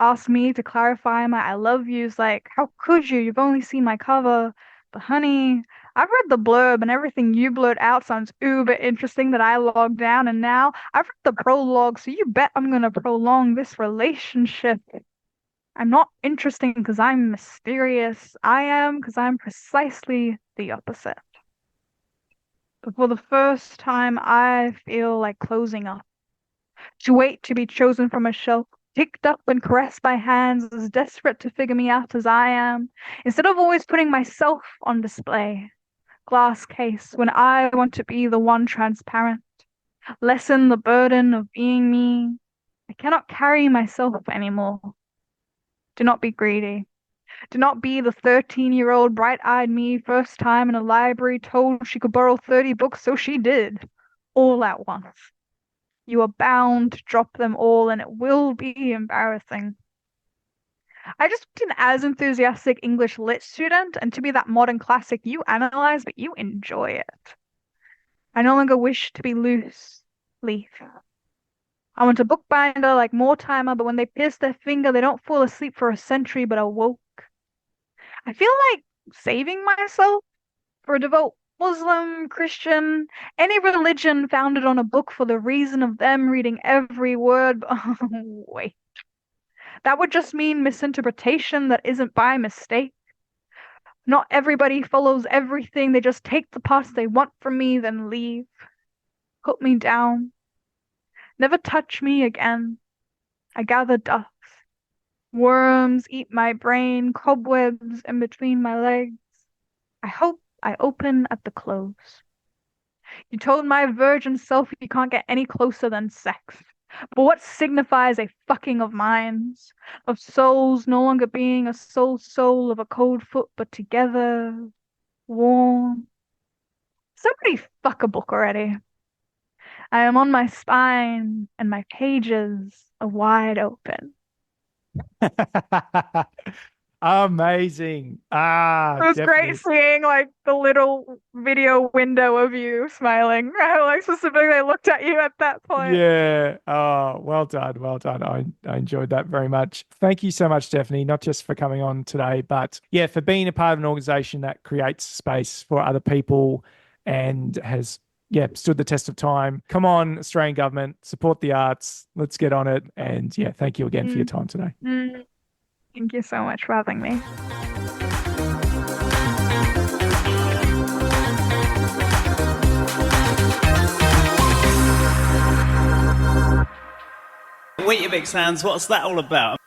Asked me to clarify my I love yous, like, how could you? You've only seen my cover. But honey, I've read the blurb, and everything you blurt out sounds uber interesting that I logged down, and now I've read the prologue, so you bet I'm gonna prolong this relationship. I'm not interesting because I'm mysterious. I am because I'm precisely the opposite. But for the first time, I feel like closing up. To wait to be chosen from a shelf, picked up and caressed by hands as desperate to figure me out as I am, instead of always putting myself on display. Glass case, when I want to be the one transparent. Lessen the burden of being me. I cannot carry myself anymore. Do not be greedy. Do not be the 13-year-old bright-eyed me, first time in a library, told she could borrow 30 books, so she did, all at once. You are bound to drop them all, and it will be embarrassing. I just wasn't as enthusiastic English lit student, and to be that modern classic you analyze, but you enjoy it. I no longer wish to be loose leaf. I want a bookbinder like Mortimer, but when they pierce their finger, they don't fall asleep for a century, but awoke. I feel like saving myself for a devout Muslim, Christian, any religion founded on a book for the reason of them reading every word. Oh, wait. That would just mean misinterpretation that isn't by mistake. Not everybody follows everything. They just take the parts they want from me, then leave. Put me down. Never touch me again. I gather dust. Worms eat my brain, cobwebs in between my legs. I hope I open at the close. You told my virgin self you can't get any closer than sex. But what signifies a fucking of minds, of souls no longer being a soul of a cold foot, but together, warm. Somebody fuck a book already. I am on my spine and my pages are wide open. Amazing. It was great seeing like the little video window of you smiling. I like specifically looked at you at that point. Yeah. Oh, well done. Well done. I enjoyed that very much. Thank you so much, DEFNE, not just for coming on today, but yeah, for being a part of an organization that creates space for other people and has stood the test of time. Come on, Australian government, support the arts. Let's get on it. And yeah, thank you again for your time today. Thank you so much for having me. Weetabix fans, what's that all about?